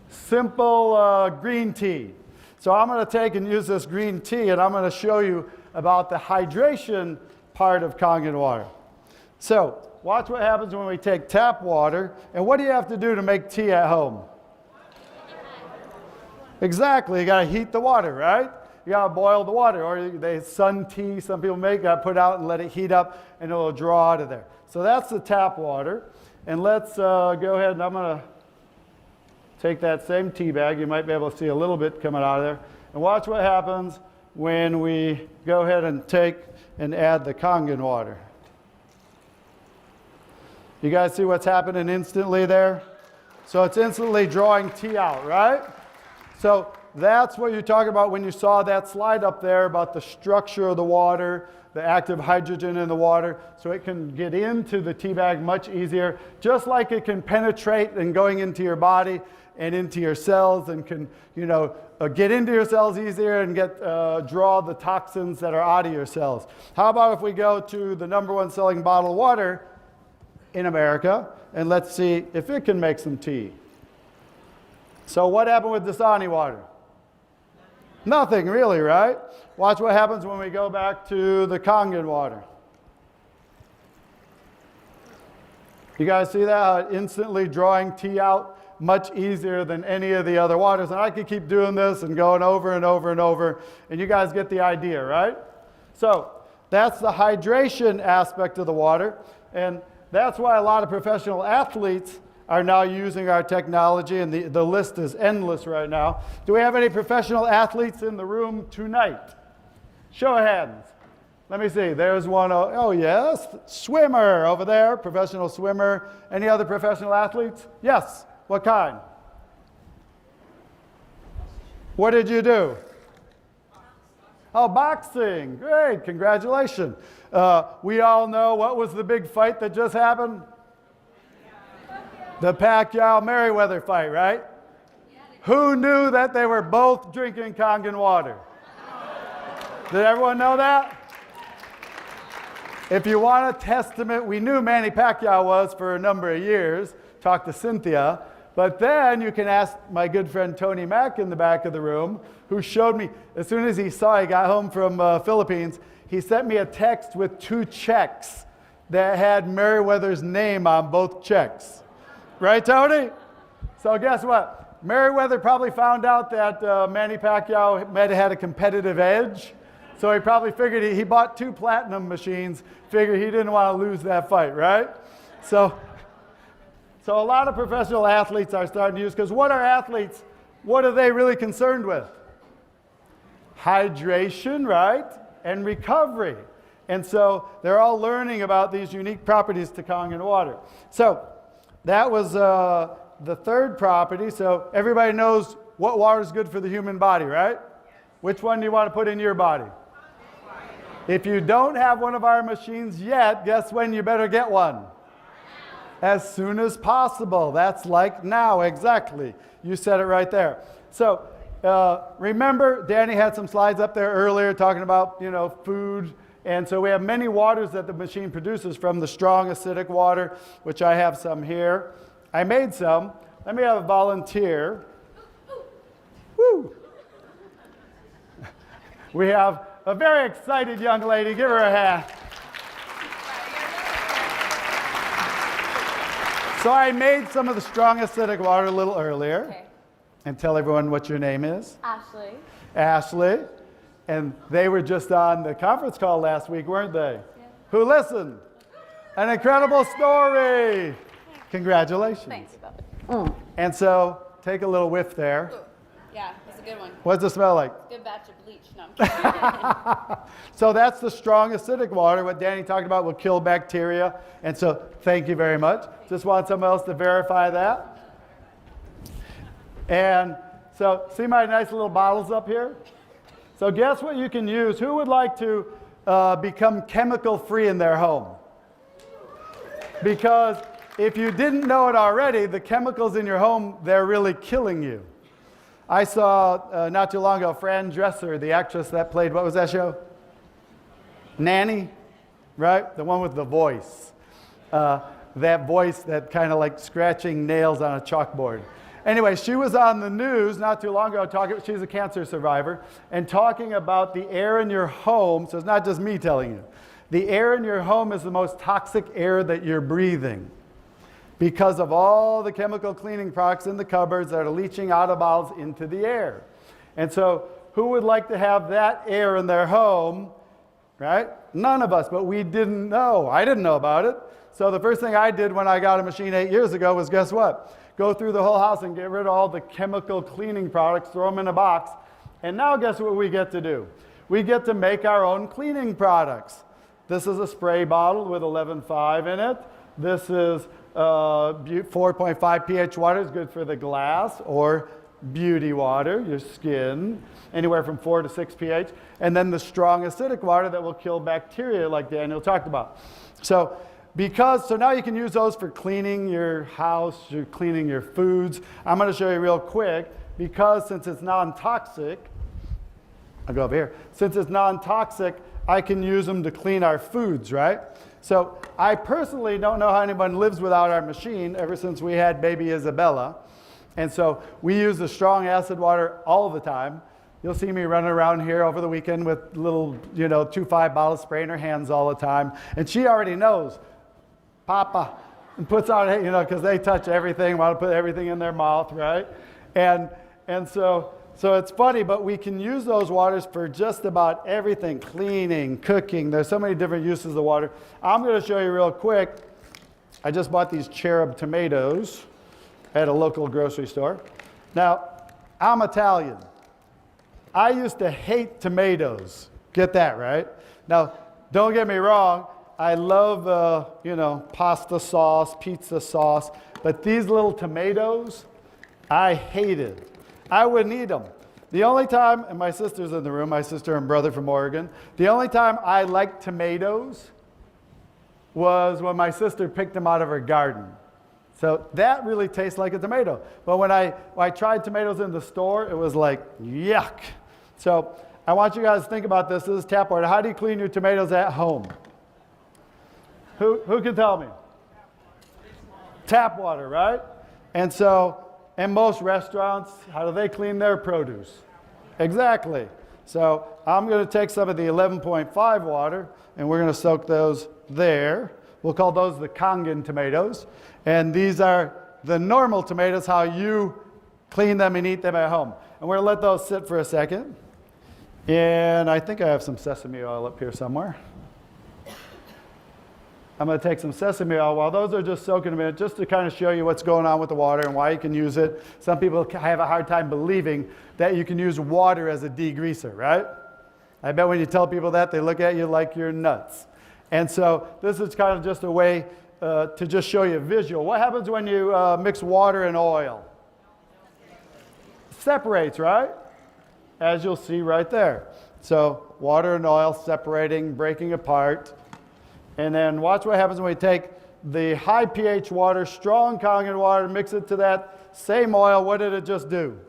Speaker 2: Simple green tea. So I'm going to take and use this green tea, and I'm going to show you about the hydration part of Kangen water. So watch what happens when we take tap water. And what do you have to do to make tea at home? Exactly. You got to heat the water, right? You got to boil the water. Or they sun tea, some people make, got to put out and let it heat up, and it'll draw out of there. So that's the tap water. And let's go ahead, and I'm going to take that same tea bag. You might be able to see a little bit coming out of there. And watch what happens when we go ahead and take and add the Kangen water. You guys see what's happening instantly there? So it's instantly drawing tea out, right? So that's what you're talking about when you saw that slide up there about the structure of the water, the active hydrogen in the water, so it can get into the tea bag much easier, just like it can penetrate and going into your body and into your cells, and can get into your cells easier and draw the toxins that are out of your cells. How about if we go to the #1 selling bottled water in America, and let's see if it can make some tea. So what happened with Dasani water? Nothing really, right? Watch what happens when we go back to the Kangen water. You guys see that? How instantly drawing tea out much easier than any of the other waters. And I could keep doing this and going over and over and over, and you guys get the idea, right? So that's the hydration aspect of the water, and that's why a lot of professional athletes are now using our technology, and the list is endless right now. Do we have any professional athletes in the room tonight? Show of hands. Let me see. There's one. Oh, yes. Swimmer over there, professional swimmer. Any other professional athletes? Yes. What kind? What did you do? Oh, boxing. Great. Congratulations. We all know what was the big fight that just happened? The Pacquiao-Merriweather fight, right? Who knew that they were both drinking Kangen water? Did everyone know that? If you want a testament, we knew Manny Pacquiao was for a number of years. Talked to Cynthia. But then you can ask my good friend Tony Mack in the back of the room, who showed me, as soon as he got home from Philippines, he sent me a text with 2 checks that had Merriweather's name on both checks. Right, Tony? So guess what? Merriweather probably found out that Manny Pacquiao might have had a competitive edge. So he probably figured he bought 2 platinum machines, figured he didn't want to lose that fight, right? So a lot of professional athletes are starting to use, because what are athletes, what are they really concerned with? Hydration, right? And recovery. And so they're all learning about these unique properties to Kangen water. So that was the third property. So everybody knows what water is good for the human body, right? Which one do you want to put in your body? If you don't have one of our machines yet, guess when you better get one? As soon as possible. That's like now, exactly. You said it right there. So remember, Danny had some slides up there earlier talking about, food. And so we have many waters that the machine produces, from the strong acidic water, which I have some here. I made some. Let me have a volunteer. Woo! We have a very excited young lady. Give her a hand. So I made some of the strong acidic water a little earlier.
Speaker 3: Okay.
Speaker 2: And tell everyone what your name is.
Speaker 3: Ashley.
Speaker 2: Ashley. And they were just on the conference call last week, weren't they?
Speaker 3: Yeah.
Speaker 2: Who listened? An incredible story. Congratulations.
Speaker 3: Thanks, Bubba.
Speaker 2: And so take a little whiff there.
Speaker 3: Ooh. Yeah, that's a good one.
Speaker 2: What does it smell like?
Speaker 3: Good batch of bleach. No, I'm kidding.
Speaker 2: So that's the strong acidic water. What Danny talked about will kill bacteria. And so thank you very much. Just want someone else to verify that. And so see my nice little bottles up here? So guess what you can use? Who would like to become chemical free in their home? Because if you didn't know it already, the chemicals in your home, they're really killing you. I saw not too long ago Fran Dresser, the actress that played, what was that show? Nanny, right? The one with the voice. That voice that kind of like scratching nails on a chalkboard. Anyway, she was on the news not too long ago, she's a cancer survivor, and talking about the air in your home. So it's not just me telling you. The air in your home is the most toxic air that you're breathing, because of all the chemical cleaning products in the cupboards that are leaching out of bottles into the air. And so who would like to have that air in their home, right? None of us, but we didn't know. I didn't know about it. So the first thing I did when I got a machine 8 years ago was, guess what? Go through the whole house and get rid of all the chemical cleaning products, throw them in a box. And now guess what we get to do? We get to make our own cleaning products. This is a spray bottle with 11.5 in it. This is 4.5 pH water, is good for the glass, or beauty water, your skin, anywhere from 4 to 6 pH. And then the strong acidic water that will kill bacteria, like Daniel talked about. So now you can use those for cleaning your house, you're cleaning your foods. I'm going to show you real quick, because since it's non-toxic, I'll go over here. Since it's non-toxic, I can use them to clean our foods, right? So I personally don't know how anyone lives without our machine ever since we had baby Isabella. And so we use the strong acid water all the time. You'll see me running around here over the weekend with little, 2.5 bottles spraying her hands all the time. And she already knows, Papa, and puts out, because they touch everything, want to put everything in their mouth, right? And so it's funny, but we can use those waters for just about everything, cleaning, cooking. There's so many different uses of water. I'm going to show you real quick. I just bought these cherub tomatoes at a local grocery store. Now, I'm Italian. I used to hate tomatoes. Get that, right? Now, don't get me wrong. I love, pasta sauce, pizza sauce. But these little tomatoes, I hated. I wouldn't eat them. The only time, and my sister's in the room, my sister and brother from Oregon, the only time I liked tomatoes was when my sister picked them out of her garden. So that really tastes like a tomato. But when I tried tomatoes in the store, it was like, yuck. So I want you guys to think about this. This is tap water. How do you clean your tomatoes at home? Who can tell me? Tap water, right? And so in most restaurants, how do they clean their produce? Exactly. So I'm going to take some of the 11.5 water, and we're going to soak those there. We'll call those the Kangen tomatoes. And these are the normal tomatoes, how you clean them and eat them at home. And we're going to let those sit for a second. And I think I have some sesame oil up here somewhere. I'm going to take some sesame oil while those are just soaking a minute, just to kind of show you what's going on with the water and why you can use it. Some people have a hard time believing that you can use water as a degreaser, right? I bet when you tell people that, they look at you like you're nuts. And so this is kind of just a way to just show you a visual. What happens when you mix water and oil? Separates, right? As you'll see right there. So water and oil separating, breaking apart. And then watch what happens when we take the high pH water, strong Kangen water, mix it to that same oil. What did it just do?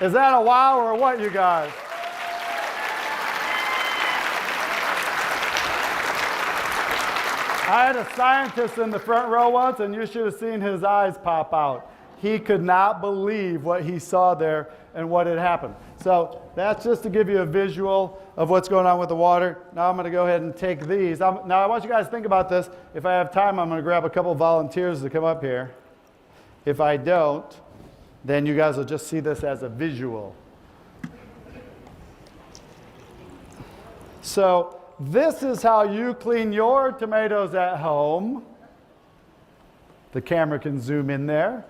Speaker 2: Is that a wow or what, you guys? I had a scientist in the front row once, and you should have seen his eyes pop out. He could not believe what he saw there and what had happened. So that's just to give you a visual of what's going on with the water. Now I'm going to go ahead and take these. Now I want you guys to think about this. If I have time, I'm going to grab a couple of volunteers to come up here. If I don't, then you guys will just see this as a visual. So this is how you clean your tomatoes at home. The camera can zoom in there.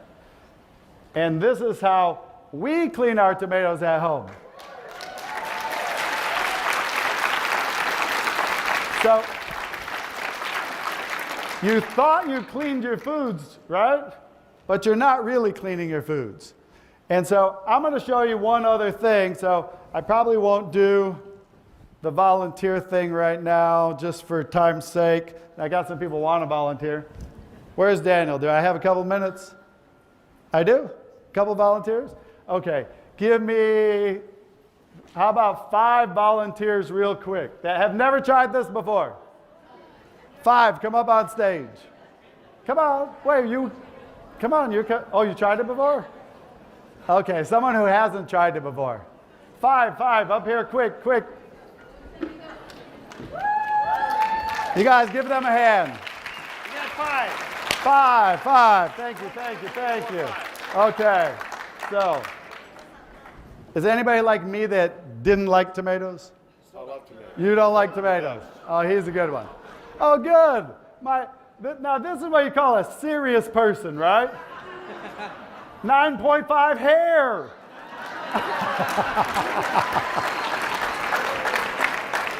Speaker 2: And this is how we clean our tomatoes at home. So you thought you cleaned your foods, right? But you're not really cleaning your foods. And so I'm going to show you one other thing. So I probably won't do the volunteer thing right now, just for time's sake. I got some people want to volunteer. Where's Daniel? Do I have a couple minutes? I do? A couple volunteers? Okay. Give me, how about 5 volunteers real quick that have never tried this before? 5, come up on stage. Come on. Wait, come on. You tried it before? Okay, someone who hasn't tried it before. 5, up here, quick. You guys give them a hand.
Speaker 4: You got 5.
Speaker 2: 5. Thank you. Okay, so is anybody like me that didn't like tomatoes?
Speaker 4: I love tomatoes.
Speaker 2: You don't like tomatoes? Oh, he's a good one. Oh, good. Now this is what you call a serious person, right? 9.5 hair.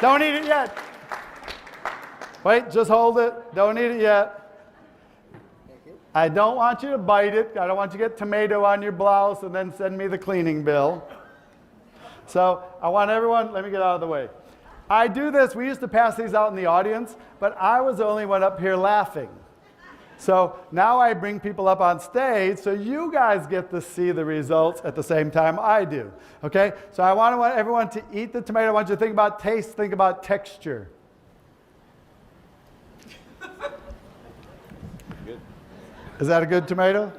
Speaker 2: Don't eat it yet. Wait, just hold it. Don't eat it yet. I don't want you to bite it. I don't want you to get tomato on your blouse and then send me the cleaning bill. So I want everyone, let me get out of the way. I do this, we used to pass these out in the audience, but I was the only one up here laughing. So now I bring people up on stage so you guys get to see the results at the same time I do. Okay? So I want everyone to eat the tomato. I want you to think about taste, think about texture.
Speaker 4: Good.
Speaker 2: Is that a good tomato?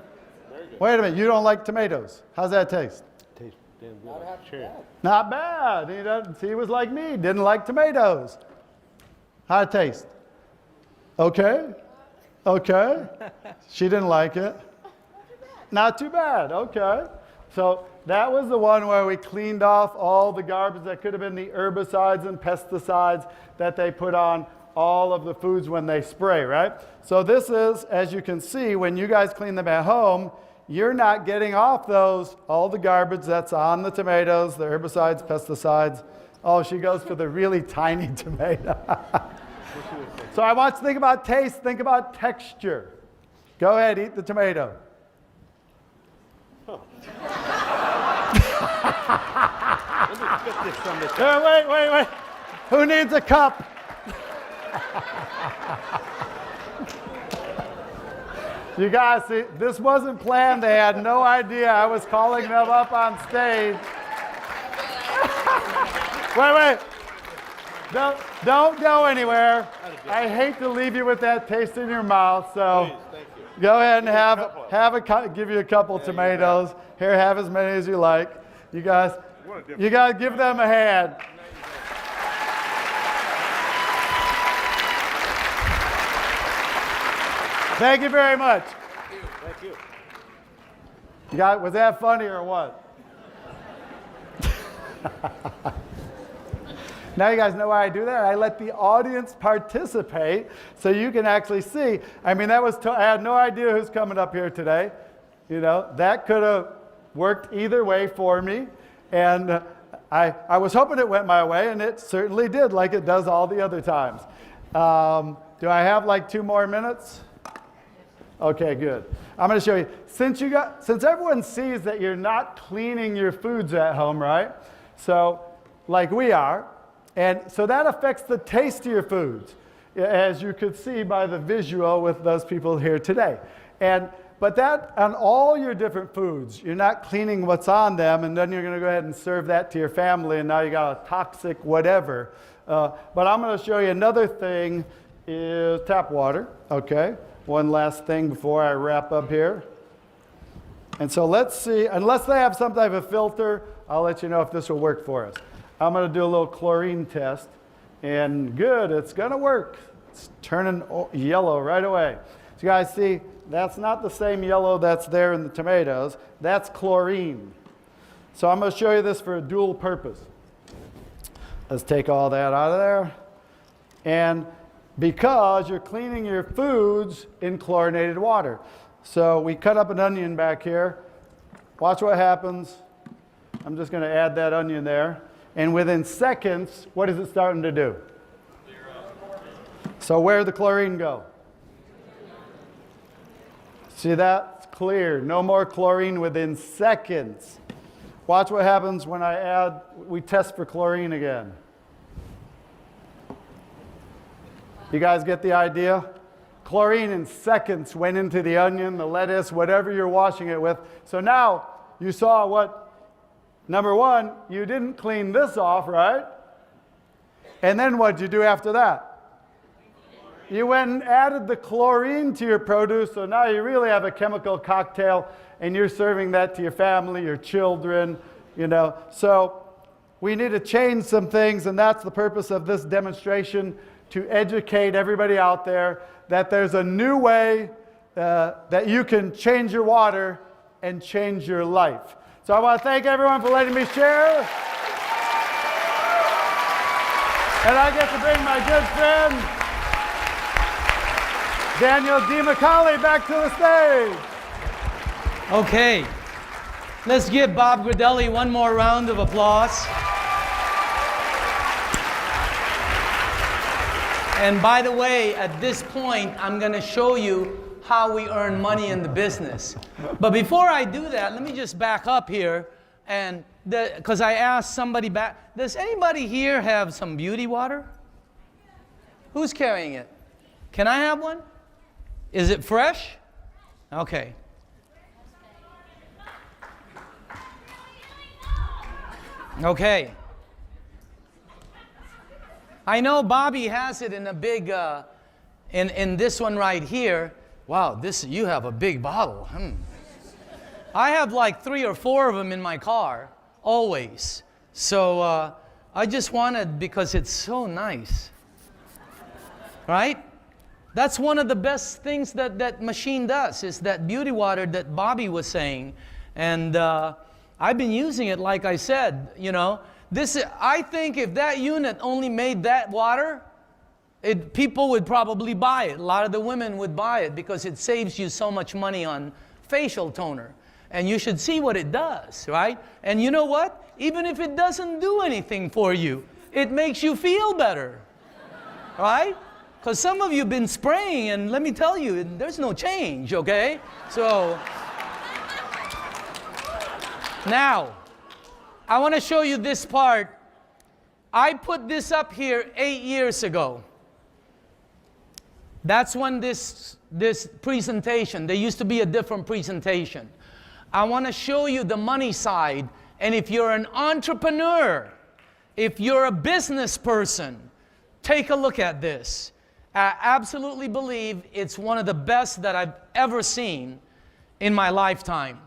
Speaker 4: Very good.
Speaker 2: Wait a minute, you don't like tomatoes. How's that taste?
Speaker 4: Tastes damn good. Sure.
Speaker 2: Not bad. He was like me, didn't like tomatoes. How'd it taste? Okay. Okay. She didn't like it. Not too bad. Okay. So that was the one where we cleaned off all the garbage that could have been the herbicides and pesticides that they put on all of the foods when they spray, right? So this is, as you can see, when you guys clean them at home, you're not getting off all the garbage that's on the tomatoes, the herbicides, pesticides. Oh, she goes for the really tiny tomato. So I want you to think about taste, think about texture. Go ahead, eat the tomato. Wait. Who needs a cup? You guys see, this wasn't planned. They had no idea I was calling them up on stage. Wait. Don't go anywhere. I hate to leave you with that taste in your mouth, so go ahead and give you a couple tomatoes. Here, have as many as you like. You guys give them a hand. Thank you very much.
Speaker 4: Thank you.
Speaker 2: Was that funny or what? Now you guys know why I do that. I let the audience participate so you can actually see. I mean, I had no idea who's coming up here today. You know, that could have worked either way for me. And I was hoping it went my way, and it certainly did, like it does all the other times. Do I have like 2 more minutes? Okay, good. I'm going to show you. Since everyone sees that you're not cleaning your foods at home, right? So, like we are, and so that affects the taste of your foods, as you could see by the visual with those people here today. But that on all your different foods, you're not cleaning what's on them, and then you're going to go ahead and serve that to your family, and now you got a toxic whatever. But I'm going to show you another thing is tap water. Okay. One last thing before I wrap up here. And so let's see, unless they have some type of filter, I'll let you know if this will work for us. I'm going to do a little chlorine test. And good, it's going to work. It's turning yellow right away. So you guys see, that's not the same yellow that's there in the tomatoes. That's chlorine. So I'm going to show you this for a dual purpose. Let's take all that out of there. And because you're cleaning your foods in chlorinated water. So we cut up an onion back here. Watch what happens. I'm just going to add that onion there. And within seconds, what is it starting to do? So where'd the chlorine go? See that? It's clear. No more chlorine within seconds. Watch what happens when we test for chlorine again. You guys get the idea? Chlorine in seconds went into the onion, the lettuce, whatever you're washing it with. So now you saw what, number one, you didn't clean this off, right? And then what did you do after that? You went and added the chlorine to your produce, so now you really have a chemical cocktail, and you're serving that to your family, your children, you know. So we need to change some things, and that's the purpose of this demonstration, to educate everybody out there that there's a new way that you can change your water and change your life. So I want to thank everyone for letting me share. And I get to bring my good friend, Daniel DiMacaulay, back to the stage.
Speaker 1: Okay, let's give Bob Gridelli one more round of applause. And by the way, at this point, I'm going to show you how we earn money in the business. But before I do that, let me just back up here, and because I asked somebody back, does anybody here have some beauty water? Who's carrying it? Can I have one? Is it fresh? Okay. Okay. I know Bobby has it in a big, in this one right here. Wow, you have a big bottle. I have like 3 or 4 of them in my car, always. So I just wanted, because it's so nice, right? That's one of the best things that machine does, is that beauty water that Bobby was saying. And I've been using it, like I said, you know. I think if that unit only made that water, people would probably buy it. A lot of the women would buy it because it saves you so much money on facial toner. And you should see what it does, right? And you know what? Even if it doesn't do anything for you, it makes you feel better, right? Because some of you have been spraying, and let me tell you, there's no change, okay? So, now, I want to show you this part. I put this up here 8 years ago. That's when this presentation, there used to be a different presentation. I want to show you the money side. And if you're an entrepreneur, if you're a business person, take a look at this. I absolutely believe it's one of the best that I've ever seen in my lifetime.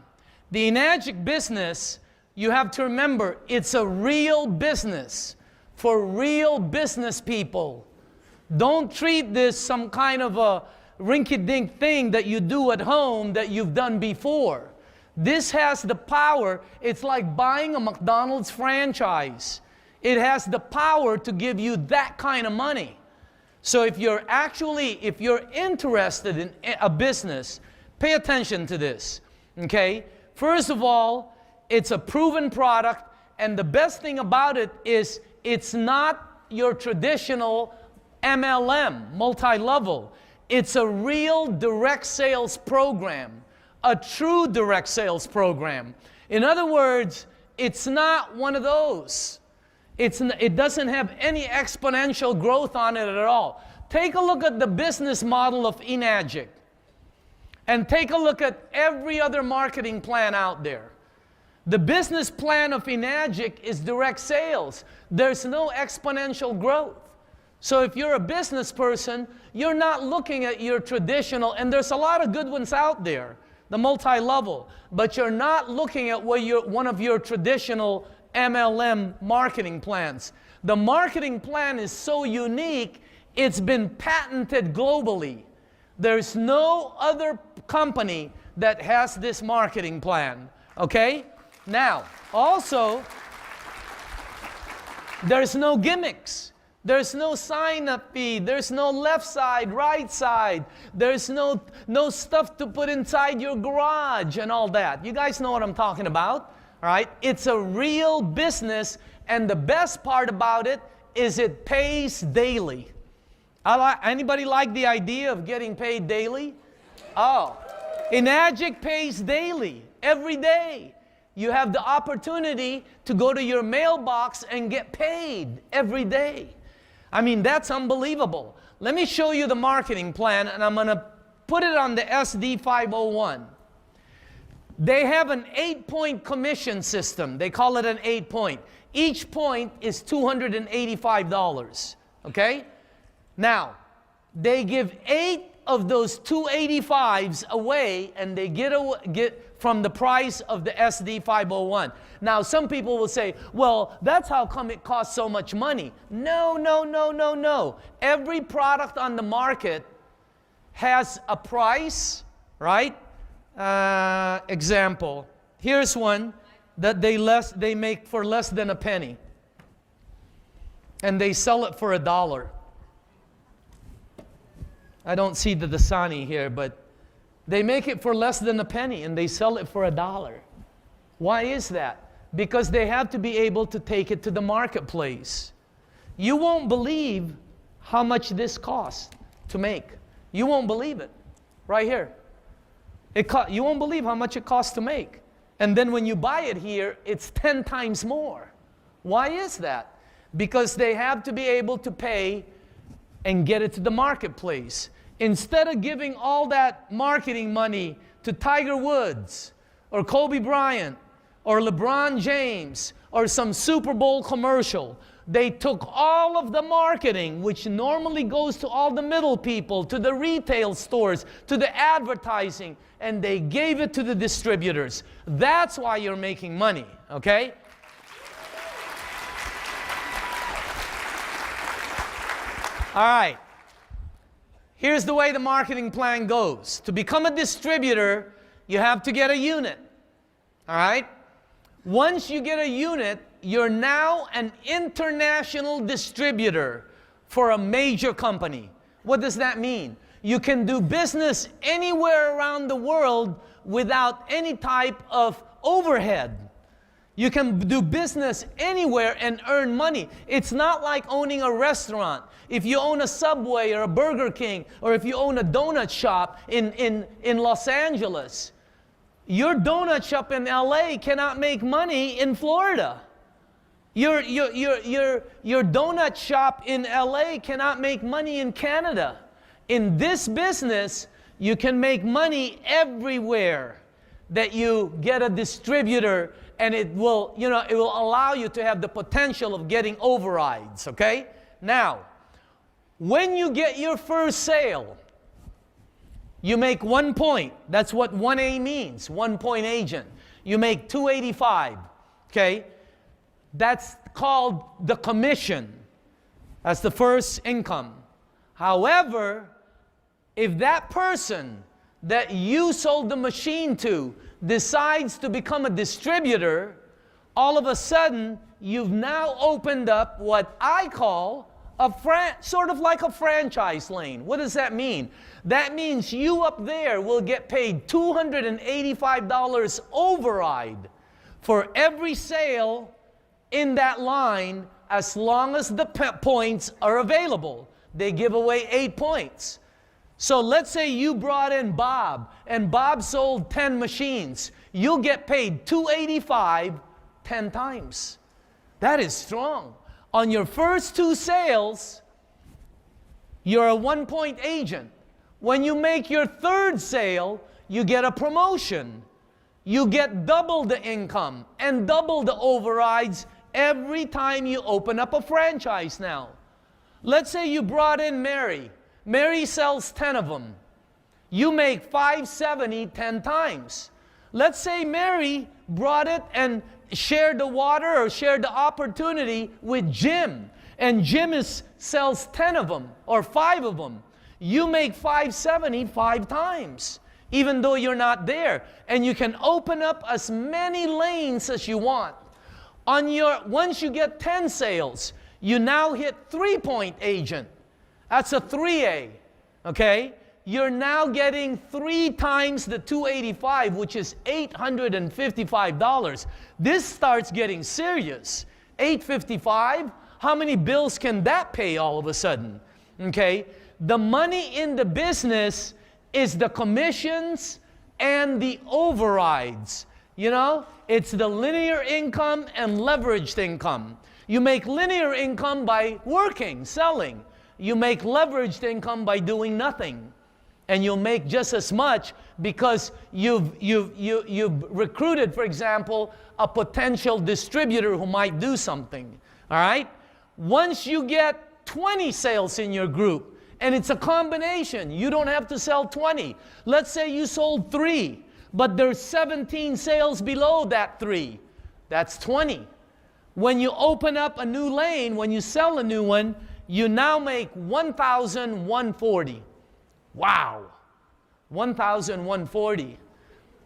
Speaker 1: The Enagic business, you have to remember, it's a real business for real business people. Don't treat this some kind of a rinky-dink thing that you do at home that you've done before. This has the power. It's like buying a McDonald's franchise. It has the power to give you that kind of money. So if you're interested in a business, pay attention to this, okay? First of all, it's a proven product, and the best thing about it is it's not your traditional MLM, multi-level. It's a real direct sales program. A true direct sales program. In other words, it's not one of those. It doesn't have any exponential growth on it at all. Take a look at the business model of Enagic. And take a look at every other marketing plan out there. The business plan of Enagic is direct sales. There's no exponential growth. So if you're a business person, you're not looking at your traditional, and there's a lot of good ones out there, the multi-level, but you're not looking at one of your traditional MLM marketing plans. The marketing plan is so unique, it's been patented globally. There's no other company that has this marketing plan, okay? Now, also, there's no gimmicks. There's no sign-up fee. There's no left side, right side. There's no stuff to put inside your garage and all that. You guys know what I'm talking about, right? It's a real business, and the best part about it is it pays daily. Anybody like the idea of getting paid daily? Oh, Enagic pays daily, every day. You have the opportunity to go to your mailbox and get paid every day. I mean, that's unbelievable. Let me show you the marketing plan, and I'm going to put it on the SD501. They have an 8-point commission system. They call it an 8-point. Each point is $285, okay? Now, they give 8 of those 285s away, and they get from the price of the SD501. Now, some people will say, well, that's how come it costs so much money. No, no, no, no, no. Every product on the market has a price, right? Example. Here's one that they make for less than a penny. And they sell it for $1. I don't see the Dasani here, but they make it for less than a penny and they sell it for $1. Why is that? Because they have to be able to take it to the marketplace. You won't believe how much this costs to make. You won't believe it. Right here. You won't believe how much it costs to make. And then when you buy it here, it's 10 times more. Why is that? Because they have to be able to pay and get it to the marketplace. Instead of giving all that marketing money to Tiger Woods or Kobe Bryant or LeBron James or some Super Bowl commercial, They took all of the marketing, which normally goes to all the middle people, to the retail stores, to the advertising, and they gave it to the distributors. That's why you're making money, okay? All right. Here's the way the marketing plan goes. To become a distributor, you have to get a unit. All right? Once you get a unit, you're now an international distributor for a major company. What does that mean? You can do business anywhere around the world without any type of overhead. You can do business anywhere and earn money. It's not like owning a restaurant. If you own a Subway or a Burger King, or if you own a donut shop in Los Angeles, your donut shop in LA cannot make money in Florida. Your donut shop in LA cannot make money in Canada. In this business, you can make money everywhere that you get a distributor, and it will, it will allow you to have the potential of getting overrides, okay? Now, when you get your first sale, you make 1 point. That's what 1A means, 1 point agent. You make $285, okay? That's called the commission. That's the first income. However, if that person that you sold the machine to decides to become a distributor, all of a sudden, you've now opened up what I call sort of like a franchise lane. What does that mean? That means you up there will get paid $285 override for every sale in that line, as long as the points are available. They give away 8 points. So let's say you brought in Bob, and Bob sold 10 machines. You'll get paid $285 10 times. That is strong. On your first 2 sales, you're a 1 point agent. When you make your third sale, you get a promotion. You get double the income and double the overrides every time you open up a franchise now. Let's say you brought in Mary. Mary sells 10 of them. You make $570 10 times. Let's say Mary brought it and shared the water or shared the opportunity with Jim. And Jim sells 10 of them or 5 of them. You make $570 5 times, even though you're not there. And you can open up as many lanes as you want. Once you get 10 sales, you now hit 3 point agent. That's a 3A, okay? You're now getting 3 times the $285, which is $855. This starts getting serious. $855, how many bills can that pay all of a sudden? Okay? The money in the business is the commissions and the overrides. It's the linear income and leveraged income. You make linear income by working, selling. You make leveraged income by doing nothing. And you'll make just as much because you've recruited, for example, a potential distributor who might do something. All right? Once you get 20 sales in your group, and it's a combination, you don't have to sell 20. Let's say you sold 3, but there's 17 sales below that 3. That's 20. When you open up a new lane, when you sell a new one, you now make $1,140. Wow, $1,140.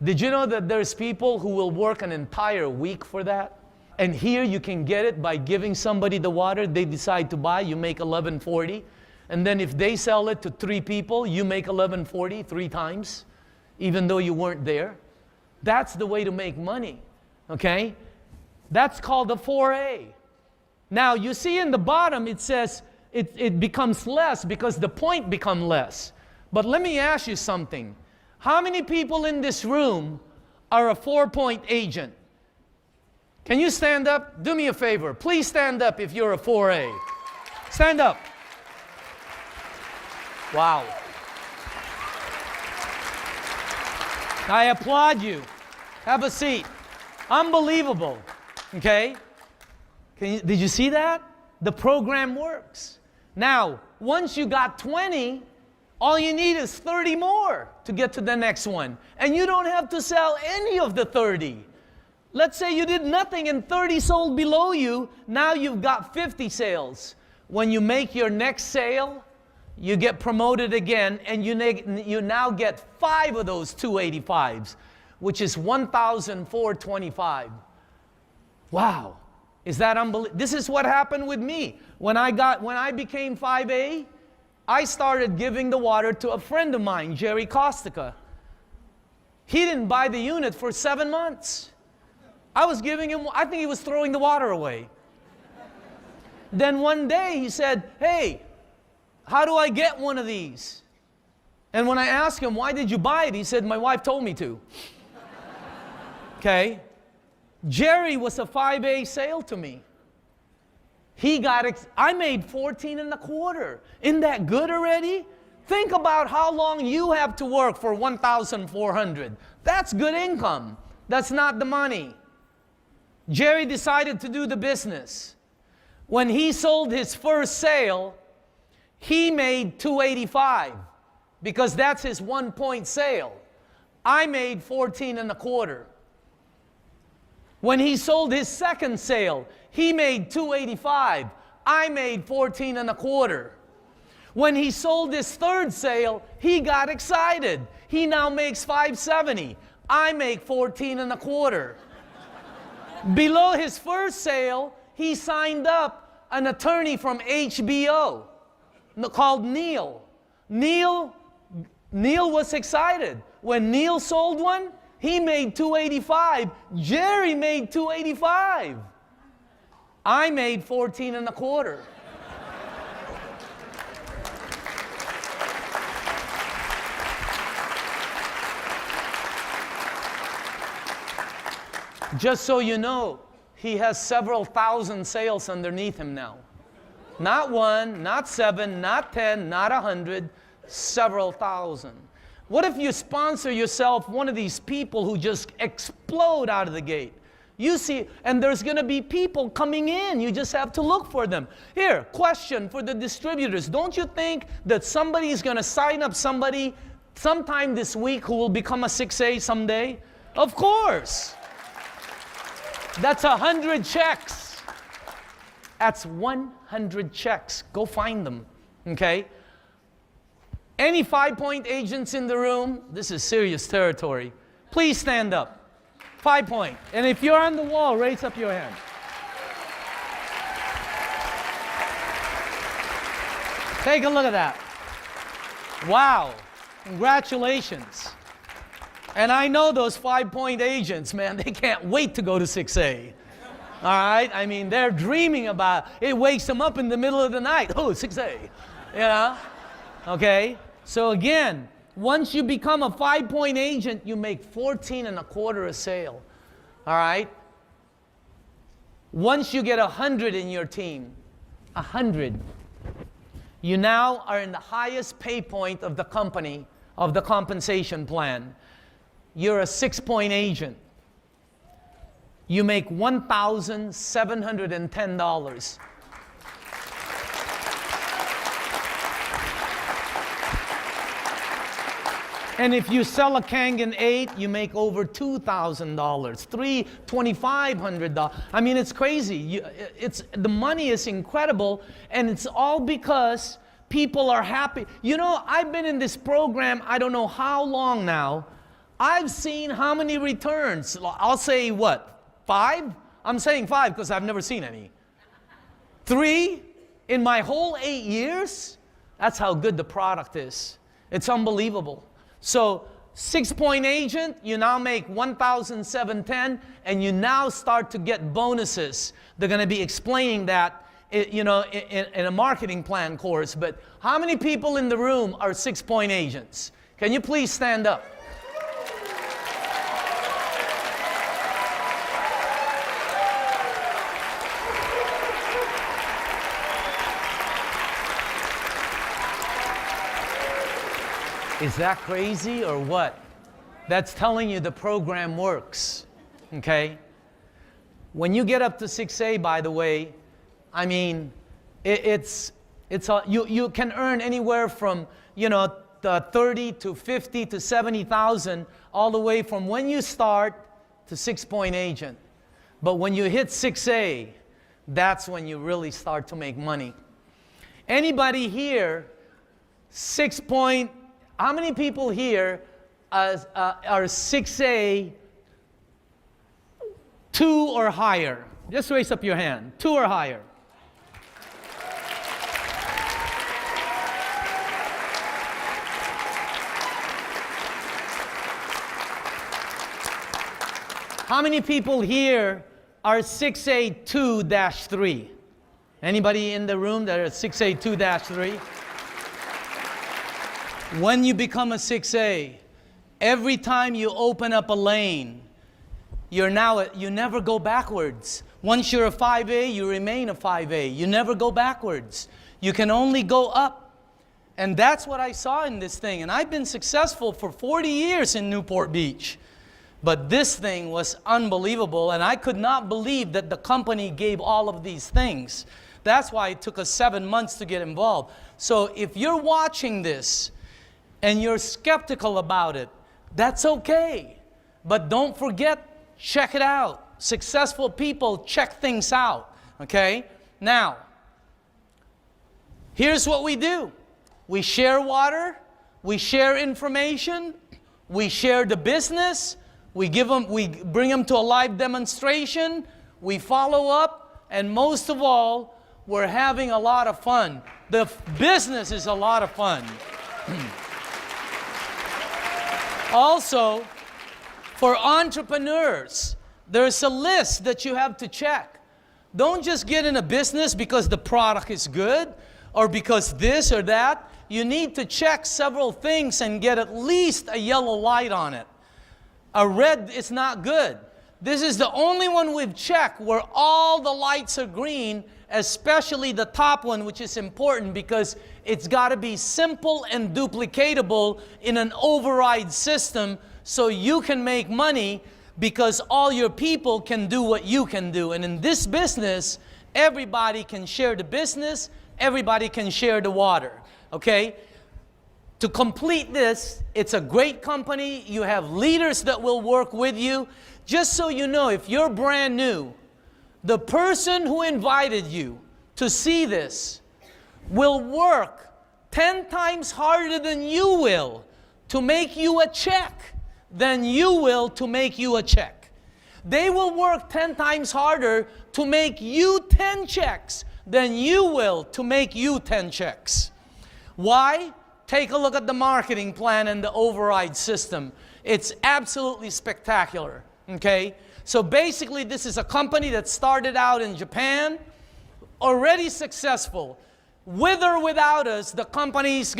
Speaker 1: Did you know that there's people who will work an entire week for that? And here you can get it by giving somebody the water they decide to buy, you make $11.40. And then if they sell it to 3 people, you make $11.40 3 times, even though you weren't there. That's the way to make money, okay? That's called a 4A. Now, you see in the bottom, it says it becomes less because the point become less. But let me ask you something. How many people in this room are a 4-point agent? Can you stand up? Do me a favor. Please stand up if you're a 4A. Stand up. Wow. I applaud you. Have a seat. Unbelievable. Okay? Did you see that? The program works. Now, once you got 20, all you need is 30 more to get to the next one. And you don't have to sell any of the 30. Let's say you did nothing and 30 sold below you. Now you've got 50 sales. When you make your next sale, you get promoted again, and you now get 5 of those 285s, which is 1,425. Wow. Is that unbelievable? This is what happened with me. When I became 5A, I started giving the water to a friend of mine, Jerry Kostica. He didn't buy the unit for 7 months. I was giving him, I think he was throwing the water away. Then one day he said, hey, how do I get one of these? And when I asked him, why did you buy it? He said, my wife told me to. Okay? Jerry was a 5A sale to me. I made 14 and a quarter. Isn't that good already? Think about how long you have to work for 1,400. That's good income. That's not the money. Jerry decided to do the business. When he sold his first sale, he made 285 because that's his 1-point sale. I made 14 and a quarter. When he sold his second sale, he made 285. I made 14 and a quarter. When he sold his third sale, he got excited. He now makes 570. I make 14 and a quarter. Below his first sale, he signed up an attorney from HBO called Neil. Neil was excited. When Neil sold one, he made 285. Jerry made 285. I made 14 and a quarter. Just so you know, he has several thousand sales underneath him now. Not 1, not 7, not 10, not 100, several thousand. What if you sponsor yourself one of these people who just explode out of the gate? You see, and there's going to be people coming in. You just have to look for them. Here, question for the distributors. Don't you think that somebody is going to sign up somebody sometime this week who will become a 6A someday? Of course. That's 100 checks. That's 100 checks. Go find them, okay? Any 5-point agents in the room? This is serious territory. Please stand up. 5-point. And if you're on the wall, raise up your hand. Take a look at that. Wow. Congratulations. And I know those 5-point agents, man, they can't wait to go to 6A. All right? I mean, they're dreaming about it. It wakes them up in the middle of the night. Oh, 6A. You know? Okay? So again, once you become a 5-point agent, you make 14 and a quarter a sale. All right? Once you get 100 in your team, 100, you now are in the highest pay point of the company, of the compensation plan. You're a 6-point agent. You make $1,710. And if you sell a Kangen 8, you make over $2,000, $2,500. I mean, it's crazy. The money is incredible, and it's all because people are happy. You know, I've been in this program, I don't know how long now. I've seen how many returns. I'll say what, 5? I'm saying 5 because I've never seen any. 3 in my whole 8 years? That's how good the product is. It's unbelievable. So 6-point agent, you now make $1,710, and you now start to get bonuses. They're going to be explaining that, you know, in a marketing plan course. But how many people in the room are 6-point agents? Can you please stand up? Is that crazy or what? That's telling you the program works, okay? When you get up to 6A, by the way, I mean, You can earn anywhere from, you know, 30 to 50 to 70,000, all the way from when you start to 6-point agent. But when you hit 6A, that's when you really start to make money. Anybody here, 6-point, how many people here are 6A, 2 or higher? Just raise up your hand, 2 or higher. How many people here are 6A2-3? Anybody in the room that are 6A2-3? When you become a 6A, every time you open up a lane, you never go backwards. Once you're a 5A, you remain a 5A. You never go backwards. You can only go up. And that's what I saw in this thing. And I've been successful for 40 years in Newport Beach. But this thing was unbelievable, and I could not believe that the company gave all of these things. That's why it took us 7 months to get involved. So if you're watching this and you're skeptical about it, that's okay. But don't forget, check it out. Successful people check things out, okay? Now, here's what we do. We share water, we share information, we share the business, we bring them to a live demonstration, we follow up, and most of all, we're having a lot of fun. The business is a lot of fun. Also, for entrepreneurs, there's a list that you have to check. Don't just get in a business because the product is good or because this or that. You need to check several things and get at least a yellow light on it. A red is not good. This is the only one we've checked where all the lights are green, especially the top one, which is important because it's got to be simple and duplicatable in an override system so you can make money because all your people can do what you can do. And in this business, everybody can share the business, everybody can share the water, okay? To complete this, it's a great company. You have leaders that will work with you. Just so you know, if you're brand new, the person who invited you to see this will work 10 times harder than you will to make you a check than you will to make you a check. They will work 10 times harder to make you 10 checks than you will to make you 10 checks. Why? Take a look at the marketing plan and the override system. It's absolutely spectacular, okay? So basically, this is a company that started out in Japan, already successful. With or without us, the company's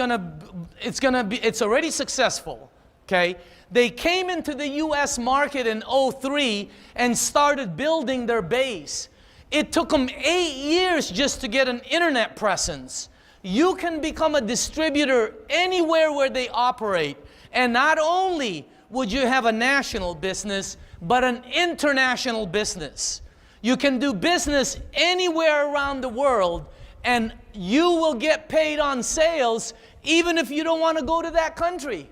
Speaker 1: it's already successful, okay? They came into the US market in 2003 and started building their base. It took them 8 years just to get an internet presence. You can become a distributor anywhere where they operate. And not only would you have a national business, but an international business. You can do business anywhere around the world, and you will get paid on sales even if you don't want to go to that country.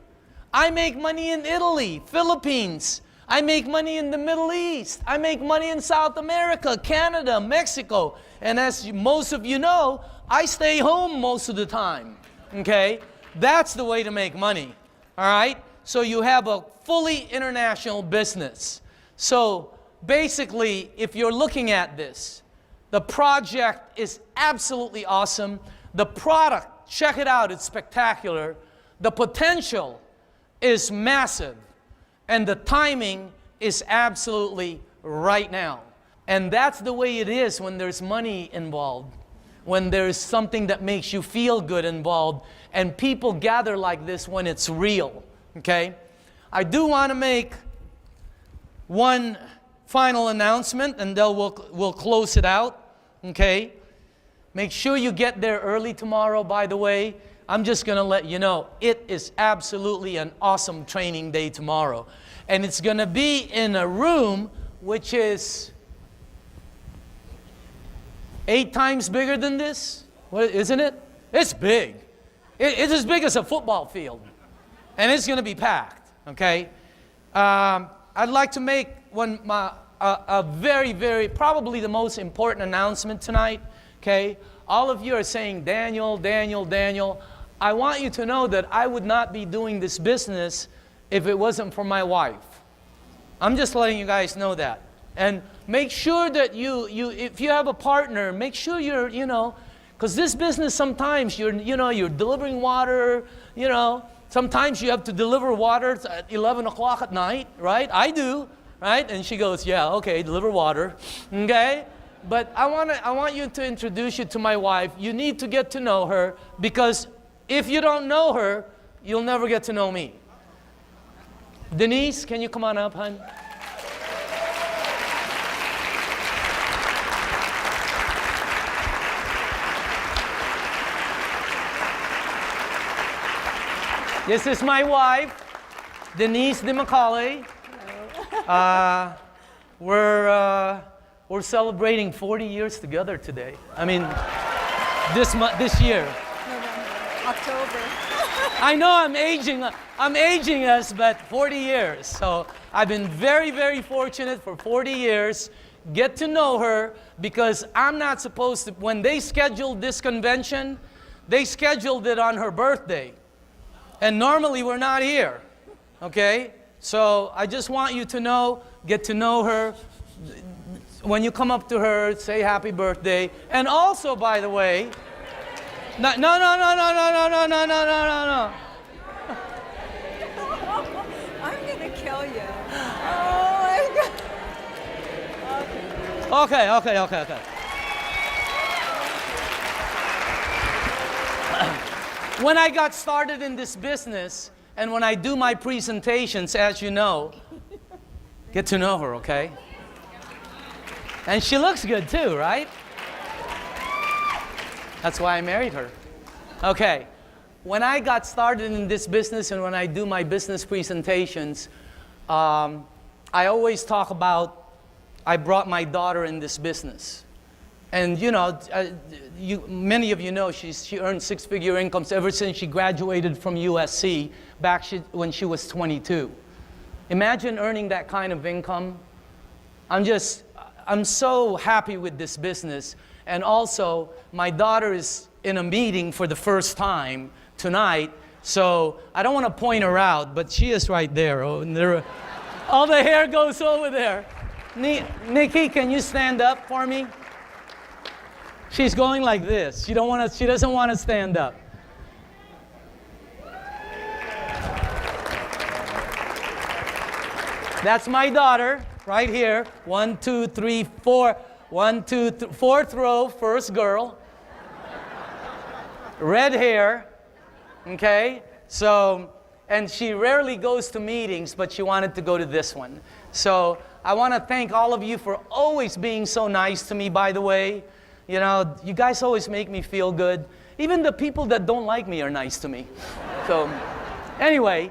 Speaker 1: I make money in Italy, Philippines. I make money in the Middle East. I make money in South America, Canada, Mexico. And as most of you know, I stay home most of the time, okay? That's the way to make money, all right? So you have a fully international business. So basically, if you're looking at this, the project is absolutely awesome. The product, check it out, it's spectacular. The potential is massive. And the timing is absolutely right now. And that's the way it is when there's money involved. When there's something that makes you feel good involved, and people gather like this when it's real, okay? I do want to make one final announcement, and then we'll close it out, okay? Make sure you get there early tomorrow, by the way. I'm just going to let you know, it is absolutely an awesome training day tomorrow. And it's going to be in a room which is 8 times bigger than this. What, isn't it? It's big. It's as big as a football field. And it's going to be packed, okay? I'd like to make a very, very, probably the most important announcement tonight, okay? All of you are saying, Daniel, Daniel, Daniel. I want you to know that I would not be doing this business if it wasn't for my wife. I'm just letting you guys know that. And make sure that if you have a partner, make sure you're, because this business sometimes you're delivering water, sometimes you have to deliver water at 11 o'clock at night, right? I do, right? And she goes, yeah, okay, deliver water, okay? But I want you to introduce you to my wife. You need to get to know her, because if you don't know her, you'll never get to know me. Denise, can you come on up, hon? This is my wife, Denise DeMacaulay. We're celebrating 40 years together today. I mean, this year.
Speaker 3: October.
Speaker 1: I know I'm aging us, but 40 years. So I've been very, very fortunate for 40 years. Get to know her, because I'm not supposed to, when they scheduled this convention, they scheduled it on her birthday. And normally we're not here, okay? So I just want you to know, get to know her. When you come up to her, say happy birthday. And also, by the way, no. I'm
Speaker 3: gonna kill you. Oh my God.
Speaker 1: Okay. When I got started in this business, and when I do my presentations, as you know, get to know her, okay? And she looks good too, right? That's why I married her. Okay, when I got started in this business and when I do my business presentations, I always talk about, I brought my daughter in this business. And many of you know she earned six-figure incomes ever since she graduated from USC when she was 22. Imagine earning that kind of income. I'm so happy with this business. And also, my daughter is in a meeting for the first time tonight, so I don't want to point her out, but she is right there. Oh, and all the hair goes over there. Nikki, can you stand up for me? She's going like this. She doesn't want to stand up. That's my daughter right here. 1, 2, 3, 4. 1, 2, 3, fourth row, first girl. Red hair. Okay? So, and she rarely goes to meetings, but she wanted to go to this one. So I want to thank all of you for always being so nice to me, by the way. You guys always make me feel good. Even the people that don't like me are nice to me. So, anyway,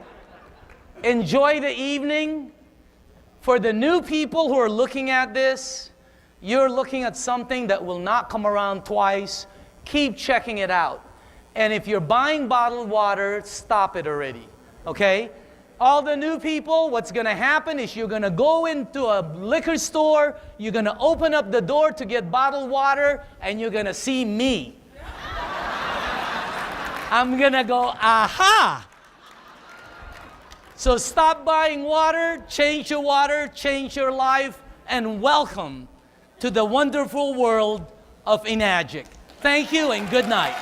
Speaker 1: enjoy the evening. For the new people who are looking at this, you're looking at something that will not come around twice. Keep checking it out. And if you're buying bottled water, stop it already. Okay? All the new people, what's going to happen is you're going to go into a liquor store, you're going to open up the door to get bottled water, and you're going to see me. I'm going to go, aha! So stop buying water, change your life, and welcome to the wonderful world of Enagic. Thank you and good night.